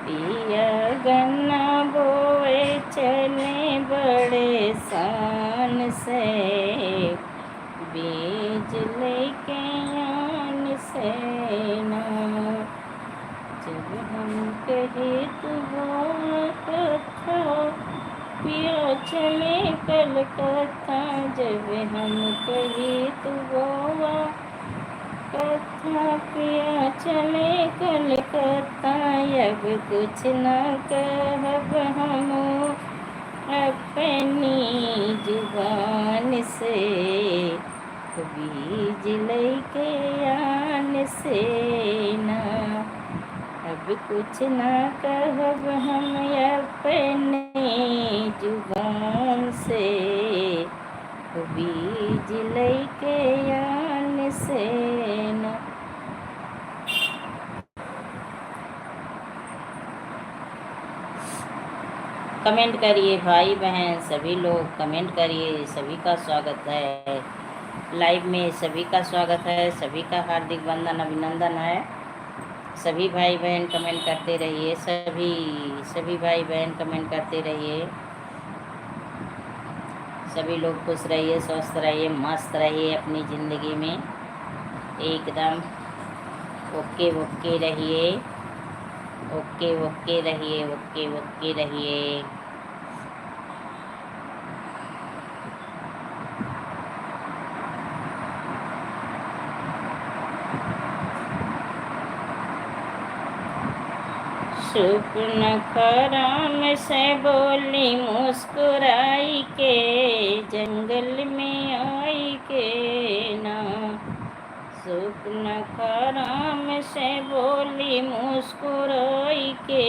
पिया गन्ना बोए चले बड़े शान से, बीज लेके आन से ना। जब हम कहे तो कथा पिया चले कलकत्ता। जब हम कहे तो कथा पिया चले कलकत्ता। अब कुछ न कहब हम अपनी जुबान से, बीज लैके आन से ना। अब कुछ ना कहब हम अपनी जुबान से, बीज लैके आन से ना। कमेंट करिए भाई बहन, सभी लोग कमेंट करिए। सभी का स्वागत है लाइव में, सभी का स्वागत है, सभी का हार्दिक वंदन अभिनंदन है। सभी भाई बहन कमेंट करते रहिए, सभी भाई बहन कमेंट करते रहिए। सभी लोग खुश रहिए, स्वस्थ रहिए, मस्त रहिए अपनी ज़िंदगी में, एकदम ओके ओके रहिए, ओके ओके रहिए, ओके ओके रहिए। स्वप्न खराम से बोली मुस्कुराई के, जंगल में आई के ना। स्वप्न खराम से बोली मुस्कुराई के,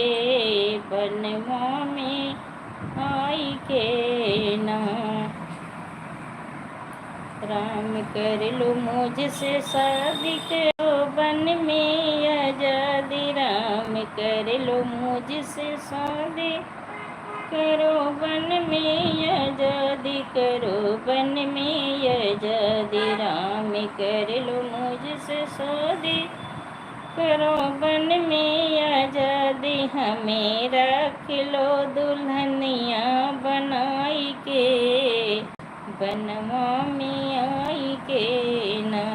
बनवा में आई के ना। राम कर लो मुझसे शादी करो बन में आजादी, राम कर लो मुझसे शादी करो बन में आजादी, करो बन में आजादी। राम कर लो मुझसे शादी करो बन में आजादी, हमें रख लो दुल्हनिया बनाई के, बनवा में आई के ना।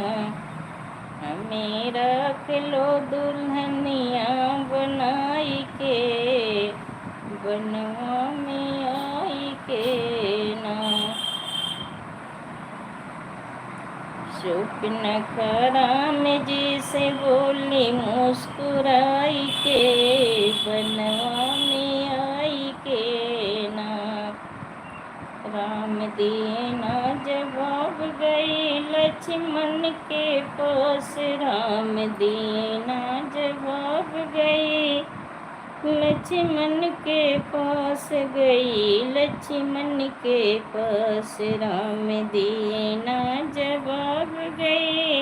हमें रख लो दुल्हनिया बनाई के, बनवा में आई के ना। स्वप्न खराम जी से बोली मुस्कुराई के, बनवा में आई के ना। राम दीना जवाब गई लक्ष्मण के पास, राम दीना जवाब गई लक्ष्मण के पास, गई लक्ष्मण के पास। राम दीना जवाब गई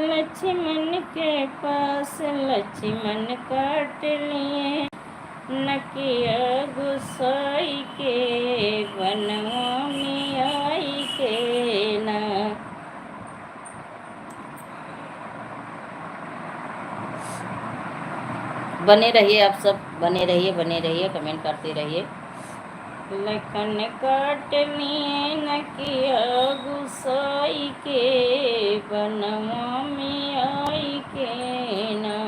लक्ष्मण के पास, लक्ष्मण काट लिए नकिया गुस्साई के, बनवा में आई के ना। बने रहिए आप सब, बने रहिए, कमेंट करते रहिए। लखन काट लिए नकिया गुस्साई के, बनवा में आई के ना।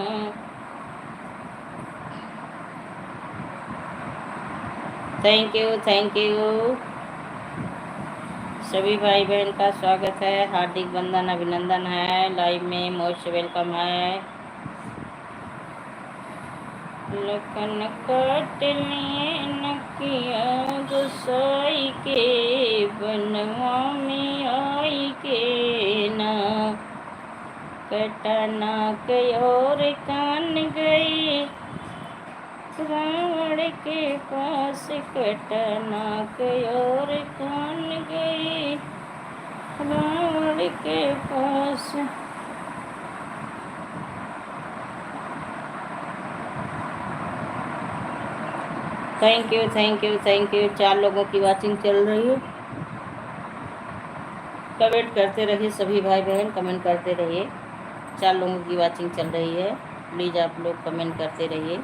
थैंक यू सभी भाई बहन का स्वागत है, हार्दिक वंदन अभिनंदन है। लाइव में मोस्ट वेलकम है। लखन काट लिए नकिया गुस्साई के, बनवा में आई के ना। कटा नाक और कान गई रावण के पास, कटा नाक और कान गई रावण के पास। थैंक यू 4 लोगों की वॉचिंग चल रही है। कमेंट करते रहिए सभी भाई बहन, कमेंट करते रहिए। 4 लोगों की वॉचिंग चल रही है, प्लीज़ आप लोग कमेंट करते रहिए।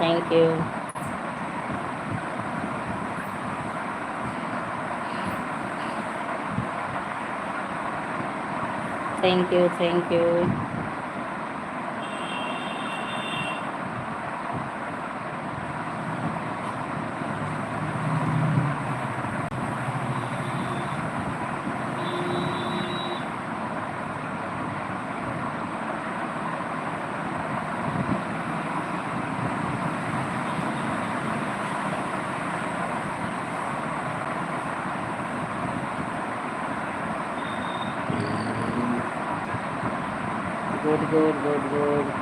Thank you. Thank you, thank you. Good good good good.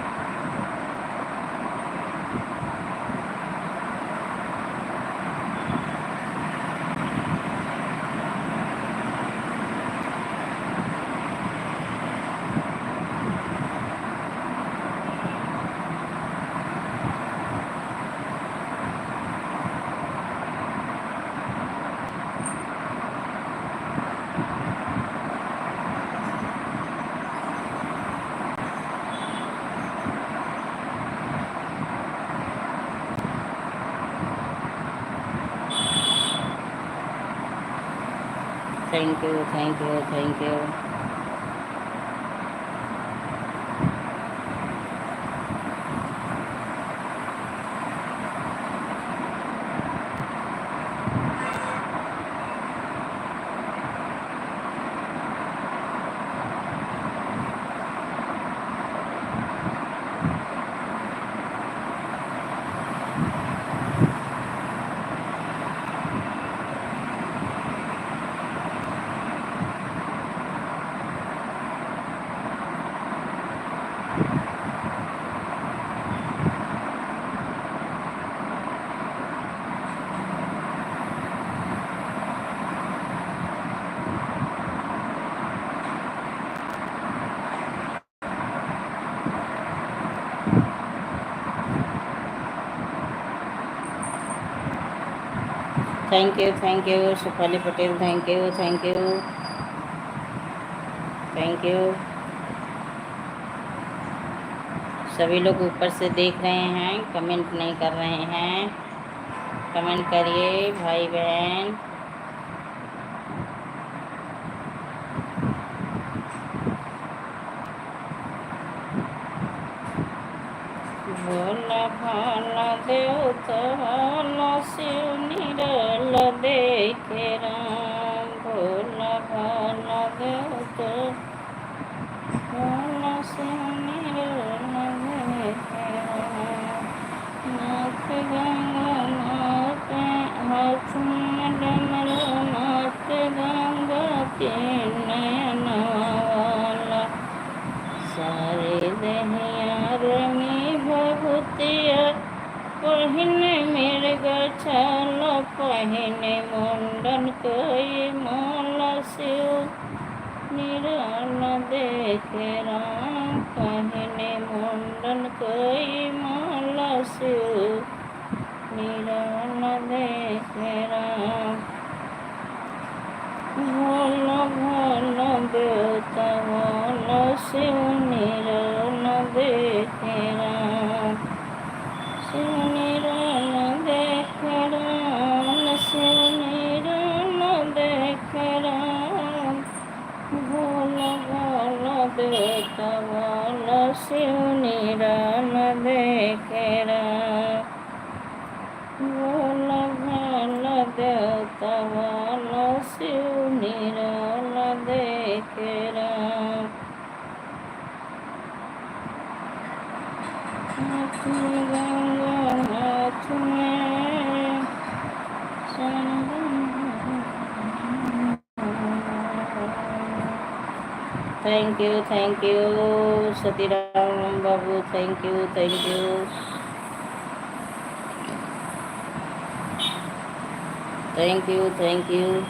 Thank you, thank you, thank you. Thank you Shefali Patel, thank you, thank you, thank you. सभी लोग ऊपर से देख रहे हैं, कमेंट नहीं कर रहे हैं। कमेंट करिए भाई बहन। भोला भाला देवता भाला शिव निरल देखे राम। भोला भाला देवता भाला शिव निरल देखे राम। नाथ गंगा नाथ हाथ में डमरू नाथ गंगा के नयन वाला। सारे दहिया रंगी भभूतिया पहिने मृग छाल पहिने मुंडन कोई माला शिव निराल देखे राम। पहिने मुंडन कोई माला शिव निराल देखे राम। भोला भाला देवता भाला शिव निराल देखे राम। शिव निराल देखे राम। शिव निराल देखे राम। भोला भाला देवता भाला शिव निराल देखे राम। भोला भाला देवता भाला शिव निराल देखे राम। हाथ में गंगा हाथ में thank you Satiram Babu, thank you, thank you. Thank you, thank you.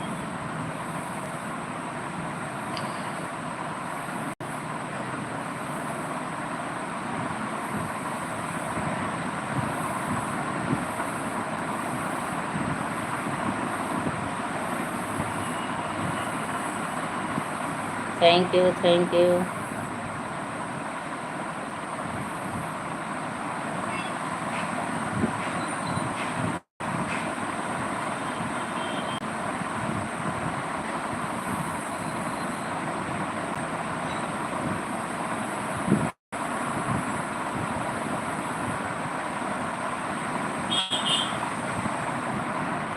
Thank you, thank you.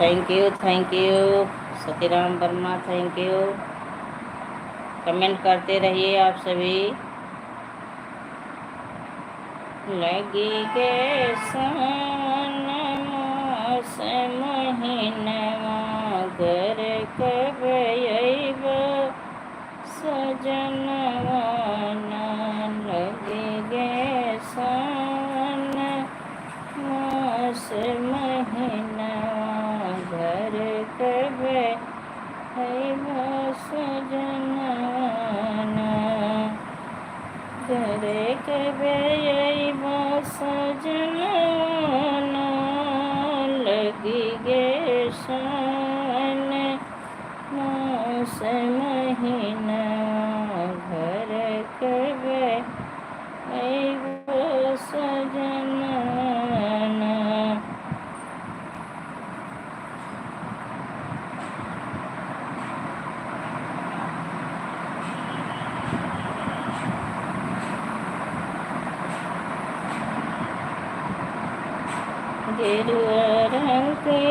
Thank you Satiram Verma, thank you. Comment करते रहिए आप सभी। लगी के सन मास महीनवा घर कब अइब सजनवा ना। लगी गे सन मास महीनवा घर कब अइब सजनवा ना। करे कबे अइब सजनवा ना। लगी गे सन मास महीना घर कबे अइब सजनवा ना। गेरुआ रंग के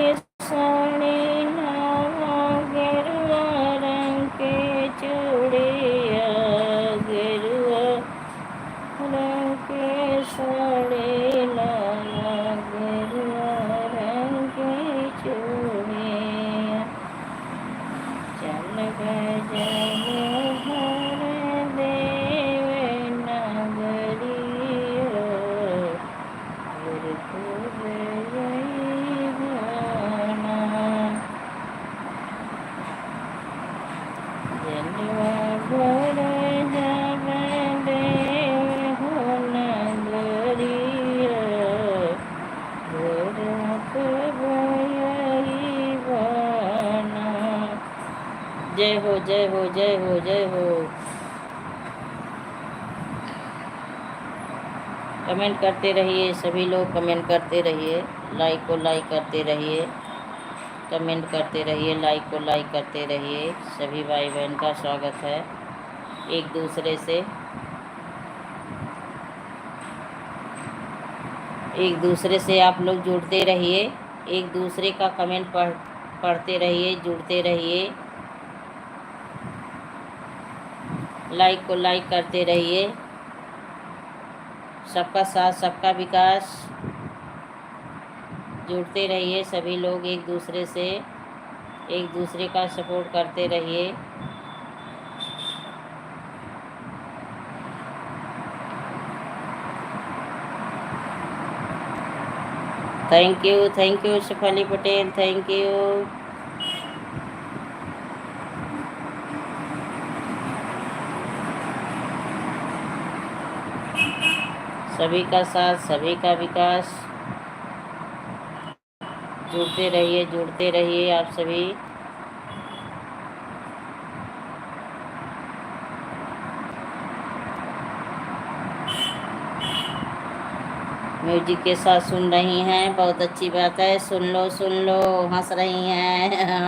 साड़ी लावा, गेरुआ रंग के चूड़िया, गेरुआ रंग के साड़ी लावा, गेरुआ रंग के चूड़िया। चल गए हर देव नगरिया, घर कब अइब ना। जलवा भर जाबे देव हो नगरिया, घर कब अइब ना। जय हो जय हो जय हो जय हो। कमेंट करते रहिए सभी लोग, कमेंट करते रहिए, लाइक को लाइक करते रहिए, कमेंट करते रहिए, लाइक को लाइक करते रहिए। सभी भाई बहन का स्वागत है। एक दूसरे से आप लोग जुड़ते रहिए, एक दूसरे का कमेंट पढ़ते रहिए, जुड़ते रहिए, लाइक को लाइक करते रहिए। सबका साथ सबका विकास। जुड़ते रहिए सभी लोग, एक दूसरे से, एक दूसरे का सपोर्ट करते रहिए। Thank you Shefali Patel, thank you. सभी का साथ सभी का विकास। जुड़ते रहिए आप सभी। म्यूजिक के साथ सुन रही हैं, बहुत अच्छी बात है। सुन लो, हंस रही हैं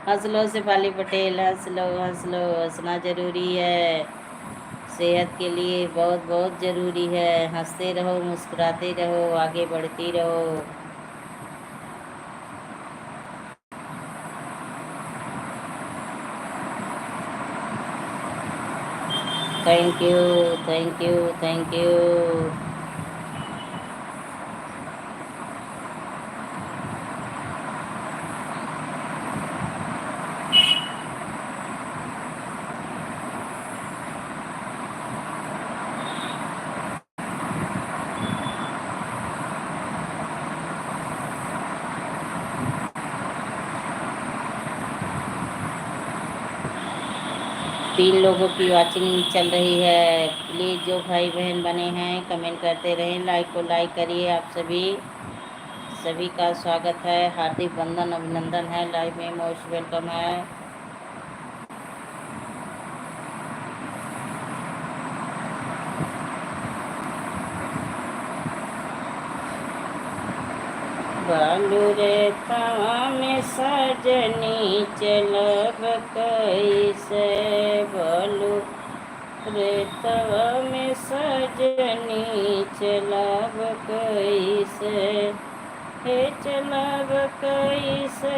हंस लो शेफाली पटेल, हंस लो। हंसना ज़रूरी है, सेहत के लिए बहुत बहुत ज़रूरी है। हंसते रहो, मुस्कुराते रहो, आगे बढ़ती रहो। Thank you. तीन लोगों की वॉचिंग चल रही है। प्लीज़ जो भाई बहन बने हैं कमेंट करते रहें, लाइक को लाइक करिए। आप सभी का स्वागत है, हार्दिक वंदन अभिनंदन है। लाइव में मोस्ट वेलकम है। बालू रे तवा में सजनी चलब कैसे, बालू रे तवा में सजनी चलब कैसे। हे चलब कैसे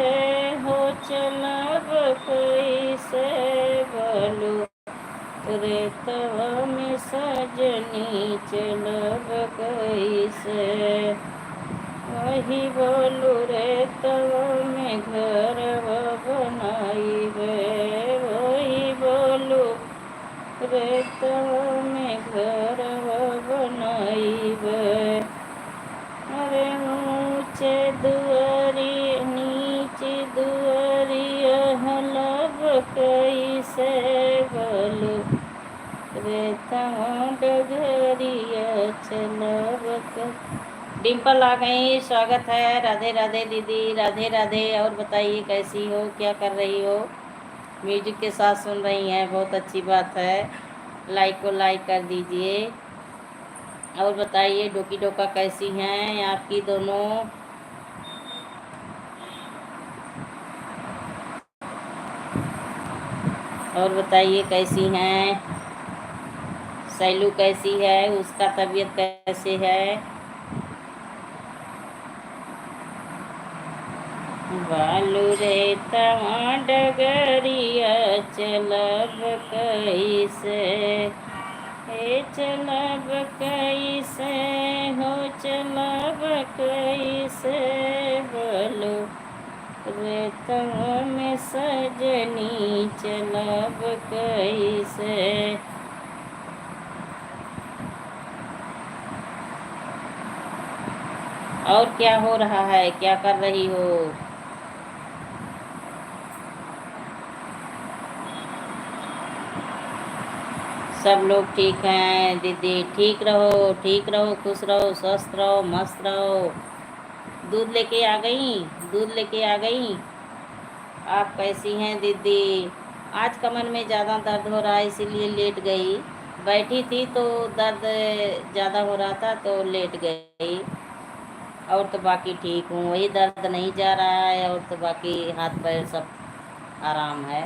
हो चलब कैसे बोलो रे तवा में सजनी चलब कैसे वही बोलू रे तवा में घर बनाइबे वही बोलू रे तवा में घर बनाइबे अरे ऊँचे दुआरी नीचे दुआरिया हलब कैसे बोलू रे तवा डगरिया चलब डिम्पल आ गई, स्वागत है। राधे राधे दीदी, राधे राधे। और बताइए कैसी हो, क्या कर रही हो? म्यूजिक के साथ सुन रही हैं, बहुत अच्छी बात है। लाइक को लाइक कर दीजिए। और बताइए डोकी डोका कैसी हैं आपकी दोनों? और बताइए कैसी हैं? सैलू कैसी है, उसका तबीयत कैसे है? बालू रे तवा डगरिया चलब कैसे हे चलब कैसे हो चलब कैसे बोलो रे तवा में सजनी चलब कैसे और क्या हो रहा है, क्या कर रही हो? सब लोग ठीक हैं दीदी, ठीक रहो, खुश रहो, स्वस्थ रहो, मस्त रहो। दूध लेके आ गई, दूध लेके आ गई। आप कैसी हैं दीदी? आज कमर में ज़्यादा दर्द हो रहा है इसीलिए लेट गई। बैठी थी तो दर्द ज़्यादा हो रहा था तो लेट गई। और तो बाकी ठीक हूँ, वही दर्द नहीं जा रहा है और तो बाकी हाथ पैर सब आराम है।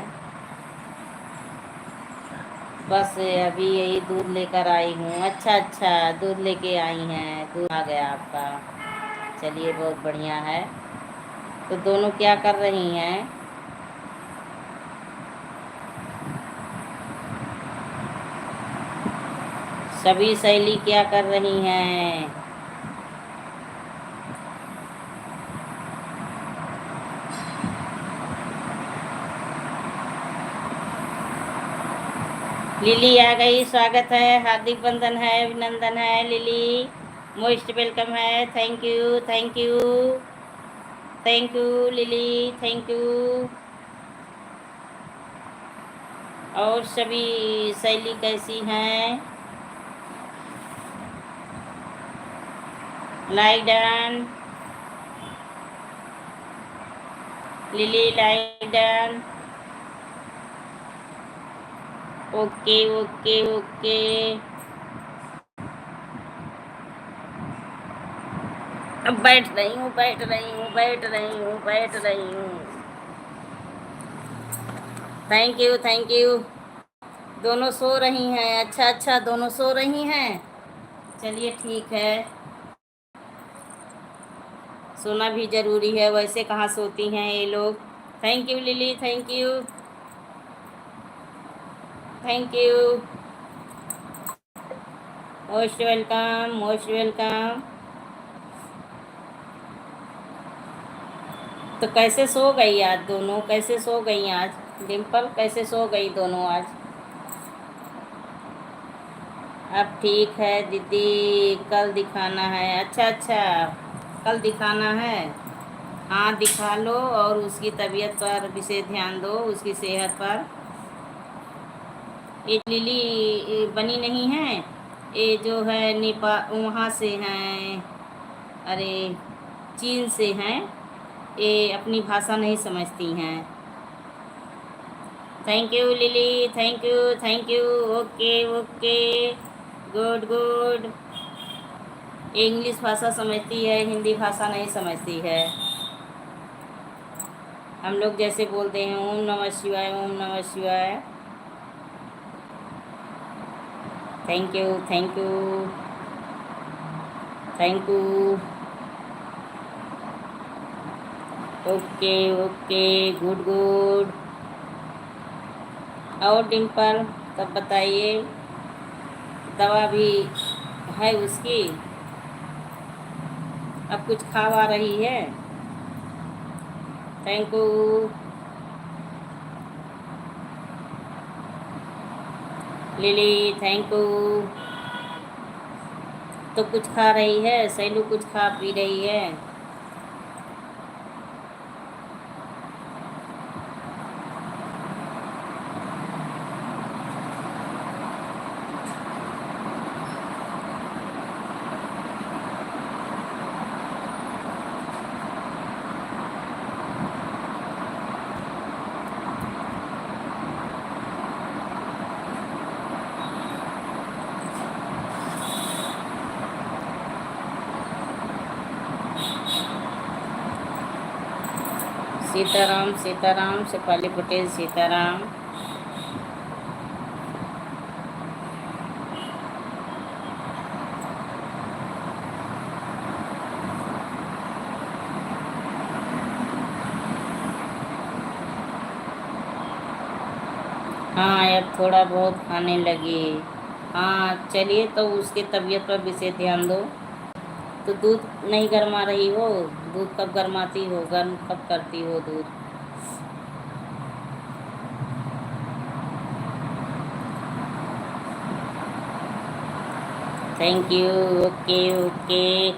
बस अभी यही दूध लेकर आई हूँ। अच्छा दूध लेके आई हैं, दूध आ गया आपका। चलिए बहुत बढ़िया है। तो दोनों क्या कर रही हैं? सभी सहेली क्या कर रही हैं? लिली आ गई, स्वागत है, हार्दिक बंधन है, अभिनंदन है। लिली मोस्ट वेलकम है। Thank you, thank you, thank you lily, thank you. और सभी सहेली कैसी हैं? Like done, lily like done. Okay okay okay. अब बैठ रही हूँ, बैठ रही हूँ, बैठ रही हूँ, बैठ रही हूँ। Thank you, thank you. दोनों सो रही हैं? अच्छा दोनों सो रही हैं। चलिए ठीक है, सोना भी ज़रूरी है, वैसे कहाँ सोती हैं ये लोग। Thank you lily, thank you, thank you. Most welcome, most welcome. तो कैसे सो गई आज दोनों, कैसे सो गई आज? डिम्पल कैसे सो गई दोनों आज? अब ठीक है दीदी, कल दिखाना है। अच्छा कल दिखाना है। हाँ दिखा लो और उसकी तबीयत पर विशेष ध्यान दो, उसकी सेहत पर। ये लिली बनी नहीं है, ये जो है नेपाल वहाँ से हैं, अरे चीन से हैं, ये अपनी भाषा नहीं समझती हैं। Thank you lily, thank you, thank you. Okay okay, good good. ये इंग्लिश भाषा समझती है, हिंदी भाषा नहीं समझती है। हम लोग जैसे बोलते हैं ओम नमः शिवाय, ओम नमः शिवाय। Thank you, thank you, thank you. Okay okay, good good. और डिम्पल, तब बताइए, दवा भी है उसकी? अब कुछ खावा रही है? Thank you. Lily thank you. तो कुछ खा रही है? सैलू कुछ खा पी रही है? सीताराम सीताराम, शेफाली पटेल सीताराम। हाँ, अब थोड़ा बहुत खाने लगी। हाँ चलिए, तो उसके तबीयत पर विशेष ध्यान दो। तो दूध नहीं गरमा रही हो? दूध कब गरमाती हो, गर्म कब करती हो दूध? Thank you. ओके ओके,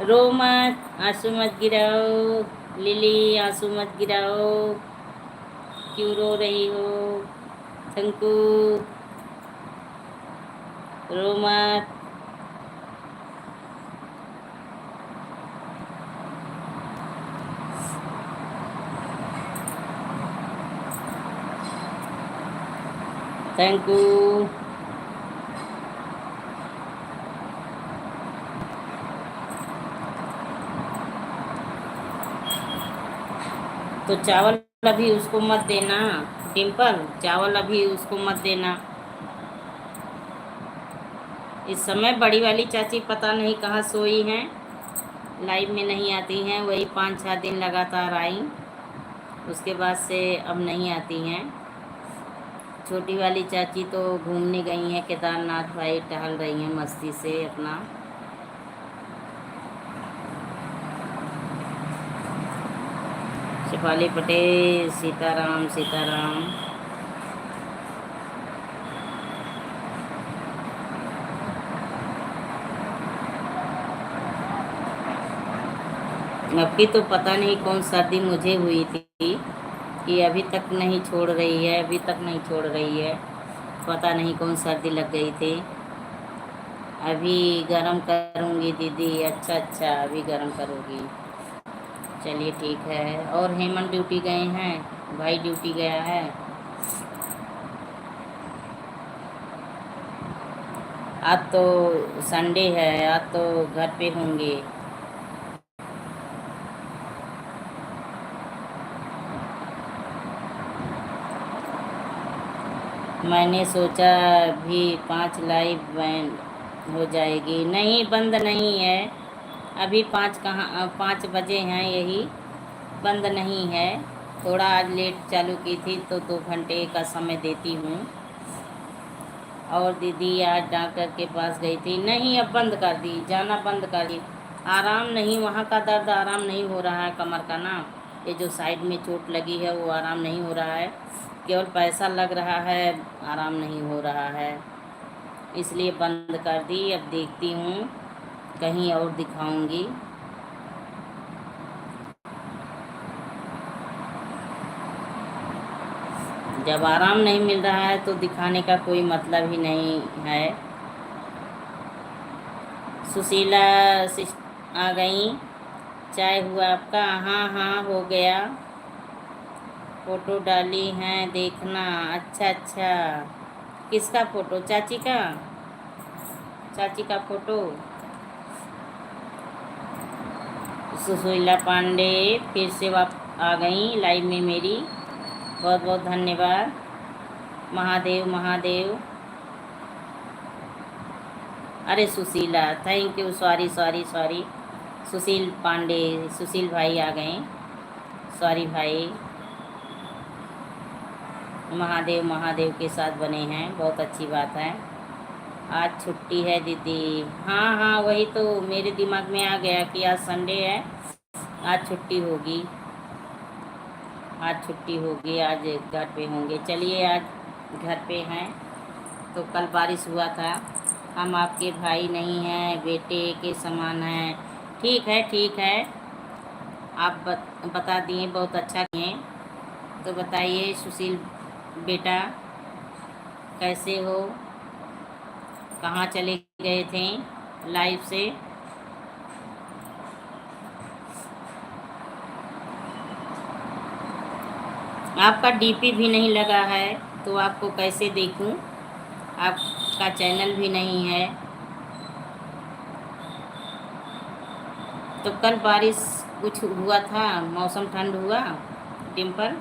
रो मत, आंसू मत गिराओ। लिली आंसू मत गिराओ, क्यों रो रही हो? थैंक यू, रो मत। Thank you. तो चावल अभी उसको मत देना डिम्पल, चावल अभी उसको मत देना। इस समय बड़ी वाली चाची पता नहीं कहाँ सोई हैं, लाइव में नहीं आती हैं। वही 5-6 दिन लगातार आई, उसके बाद से अब नहीं आती हैं। छोटी वाली चाची तो घूमने गई हैं केदारनाथ, भाई टहल रही हैं मस्ती से अपना। शेफाली पटेल सीताराम सीताराम। अब की तो पता नहीं कौन सर्दी मुझे हुई थी कि अभी तक नहीं छोड़ रही है, अभी तक नहीं छोड़ रही है। पता नहीं कौन सर्दी लग गई थी। अभी गरम करूँगी दीदी। अच्छा अच्छा, अभी गरम करूँगी। चलिए ठीक है। और हेमंत ड्यूटी गए हैं, भाई ड्यूटी गया है। आज तो संडे है, आज तो घर पे होंगे। मैंने सोचा भी 5 लाइव बैंड हो जाएगी। नहीं, बंद नहीं है अभी। 5 कहाँ, 5 बजे हैं यही, बंद नहीं है। थोड़ा आज लेट चालू की थी तो 2 घंटे का समय देती हूँ। और दीदी आज डॉक्टर के पास गई थी। नहीं, अब बंद कर दी, जाना बंद कर दी। आराम नहीं, वहाँ का दर्द आराम नहीं हो रहा है कमर का ना। ये जो साइड में चोट लगी है वो आराम नहीं हो रहा है, केवल पैसा लग रहा है, आराम नहीं हो रहा है। इसलिए बंद कर दी। अब देखती हूँ कहीं और दिखाऊंगी। जब आराम नहीं मिल रहा है तो दिखाने का कोई मतलब ही नहीं है। सुशीला आ गई। चाय हुआ आपका? हाँ हाँ हो गया। फोटो डाली हैं, देखना। अच्छा अच्छा, किसका फोटो? चाची का? चाची का फोटो? सुशीला पांडे फिर से आ गई लाइव में मेरी। बहुत बहुत धन्यवाद। महादेव महादेव। अरे Sushila, thank you. Sorry sorry sorry. Sushil Pandey, Sushil भाई आ गए। सॉरी भाई, महादेव महादेव के साथ बने हैं, बहुत अच्छी बात है। आज छुट्टी है दीदी। हाँ हाँ, वही तो मेरे दिमाग में आ गया कि आज संडे है, आज छुट्टी होगी, आज छुट्टी होगी, आज घर पे होंगे। चलिए आज घर पे हैं। तो कल बारिश हुआ था। हम आपके भाई नहीं हैं, बेटे के समान हैं। ठीक है ठीक है, आप बता दिए, बहुत अच्छा किए। तो बताइए सुशील बेटा, कैसे हो, कहाँ चले गए थे लाइव से? आपका डीपी भी नहीं लगा है तो आपको कैसे देखूं? आपका चैनल भी नहीं है। तो कल बारिश कुछ हुआ था, मौसम ठंड हुआ? डिम्पल,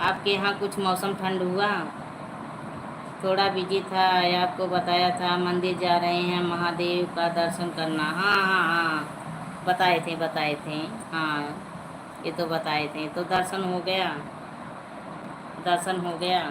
आपके यहाँ कुछ मौसम ठंड हुआ? थोड़ा बिजी था, आपको बताया था मंदिर जा रहे हैं महादेव का दर्शन करना। हाँ हाँ हाँ, बताए थे। हाँ, ये तो बताए थे। तो दर्शन हो गया? दर्शन हो गया?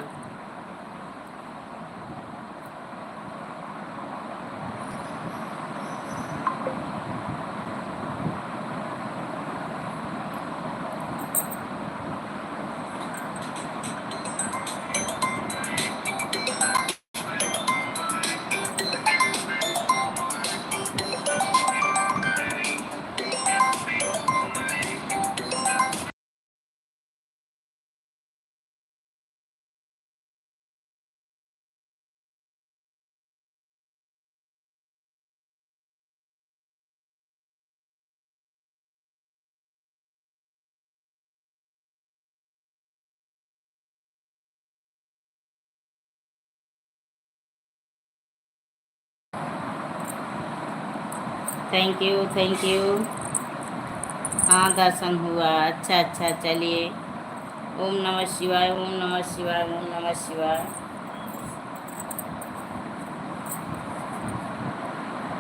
Thank you thank you. हाँ दर्शन हुआ, अच्छा अच्छा, चलिए। ओम नमः शिवाय, ओम नमः शिवाय, ओम नमः शिवाय।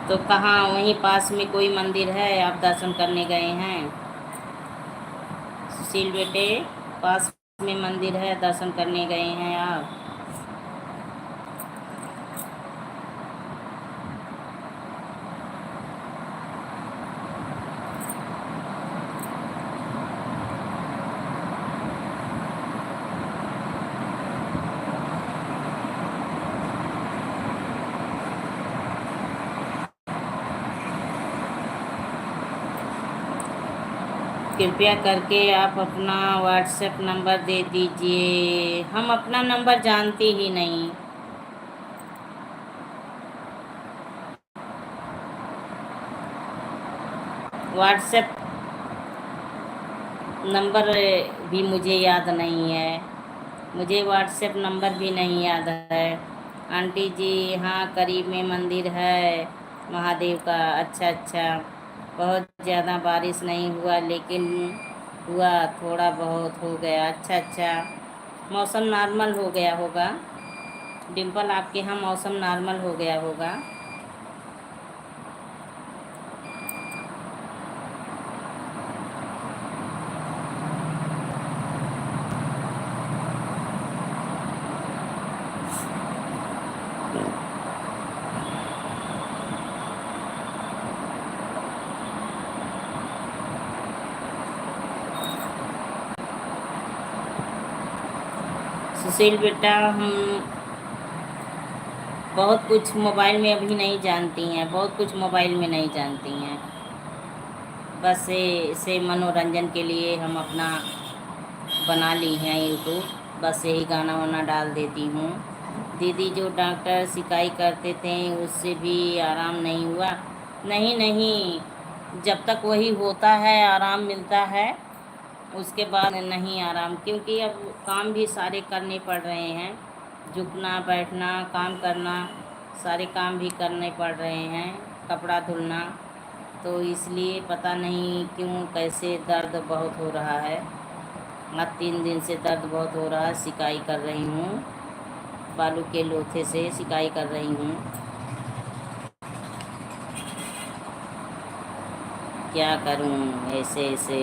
तो कहाँ, वहीं पास में कोई मंदिर है, आप दर्शन करने गए हैं? सुशील बेटे, पास में मंदिर है, दर्शन करने गए हैं आप? कृपया करके आप अपना व्हाट्सएप नंबर दे दीजिए। हम अपना नंबर जानते ही नहीं। व्हाट्सएप नंबर भी मुझे याद नहीं है, मुझे व्हाट्सएप नंबर भी नहीं याद है। आंटी जी, हाँ करीब में मंदिर है महादेव का। अच्छा अच्छा, बहुत ज़्यादा बारिश नहीं हुआ, लेकिन हुआ थोड़ा बहुत हो गया। अच्छा अच्छा, मौसम नॉर्मल हो गया होगा। डिम्पल, आपके यहाँ मौसम नॉर्मल हो गया होगा। सुशील बेटा, हम बहुत कुछ मोबाइल में अभी नहीं जानती हैं, बहुत कुछ मोबाइल में नहीं जानती हैं। बस इसे मनोरंजन के लिए हम अपना बना ली हैं यूट्यूब, बस यही गाना वाना डाल देती हूँ। दीदी, जो डॉक्टर सिकाई करते थे उससे भी आराम नहीं हुआ? नहीं नहीं, जब तक वही होता है आराम मिलता है, उसके बाद नहीं आराम, क्योंकि अब काम भी सारे करने पड़ रहे हैं। झुकना बैठना काम करना, सारे काम भी करने पड़ रहे हैं, कपड़ा धुलना। तो इसलिए पता नहीं क्यों कैसे दर्द बहुत हो रहा है। आज 3 दिन से दर्द बहुत हो रहा है, सिकाई कर रही हूँ, बालू के लोथे से सिकाई कर रही हूँ। क्या करूँ, ऐसे ऐसे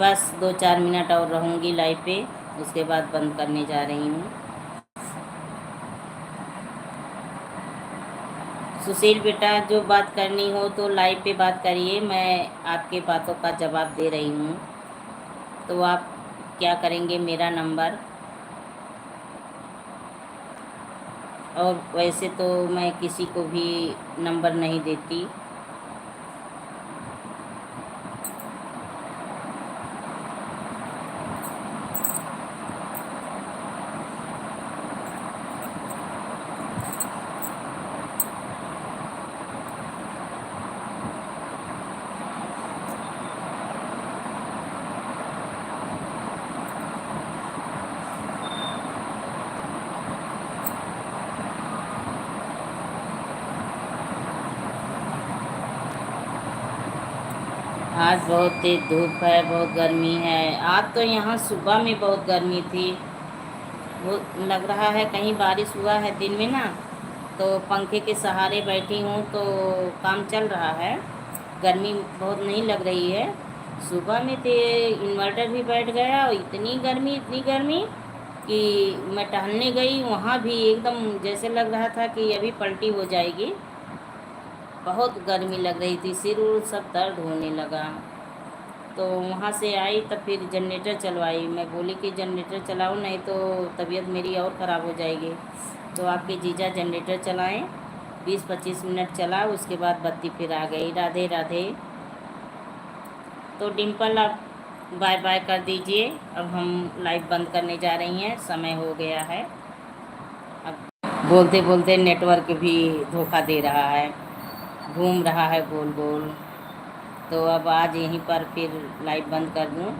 बस 2-4 मिनट और रहूँगी लाइव पे, उसके बाद बंद करने जा रही हूँ। सुशील बेटा, जो बात करनी हो तो लाइव पे बात करिए, मैं आपके बातों का जवाब दे रही हूँ। तो आप क्या करेंगे, मेरा नंबर, और वैसे तो मैं किसी को भी नंबर नहीं देती। आज बहुत तेज़ धूप है, बहुत गर्मी है। आज तो यहाँ सुबह में बहुत गर्मी थी, वो लग रहा है कहीं बारिश हुआ है दिन में ना, तो पंखे के सहारे बैठी हूँ तो काम चल रहा है, गर्मी बहुत नहीं लग रही है। सुबह में तो इन्वर्टर भी बैठ गया और इतनी गर्मी कि मैं टहलने गई, वहाँ भी एकदम जैसे लग रहा था कि अभी पलटी हो जाएगी। बहुत गर्मी लग रही थी, सिर उर सब दर्द होने लगा। तो वहाँ से आई तब फिर जनरेटर चलवाई, मैं बोली कि जनरेटर चलाओ, नहीं तो तबीयत मेरी और ख़राब हो जाएगी। तो आपके जीजा जनरेटर चलाएं, 20-25 मिनट चला, उसके बाद बत्ती फिर आ गई। राधे राधे। तो डिम्पल आप बाय बाय कर दीजिए, अब हम लाइव बंद करने जा रही हैं, समय हो गया है। अब बोलते बोलते नेटवर्क भी धोखा दे रहा है, घूम रहा है गोल गोल। तो अब आज यहीं पर फिर लाइव बंद कर दूं,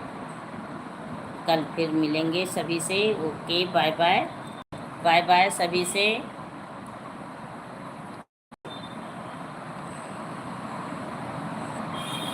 कल फिर मिलेंगे सभी से। Okay, bye bye, bye bye सभी से।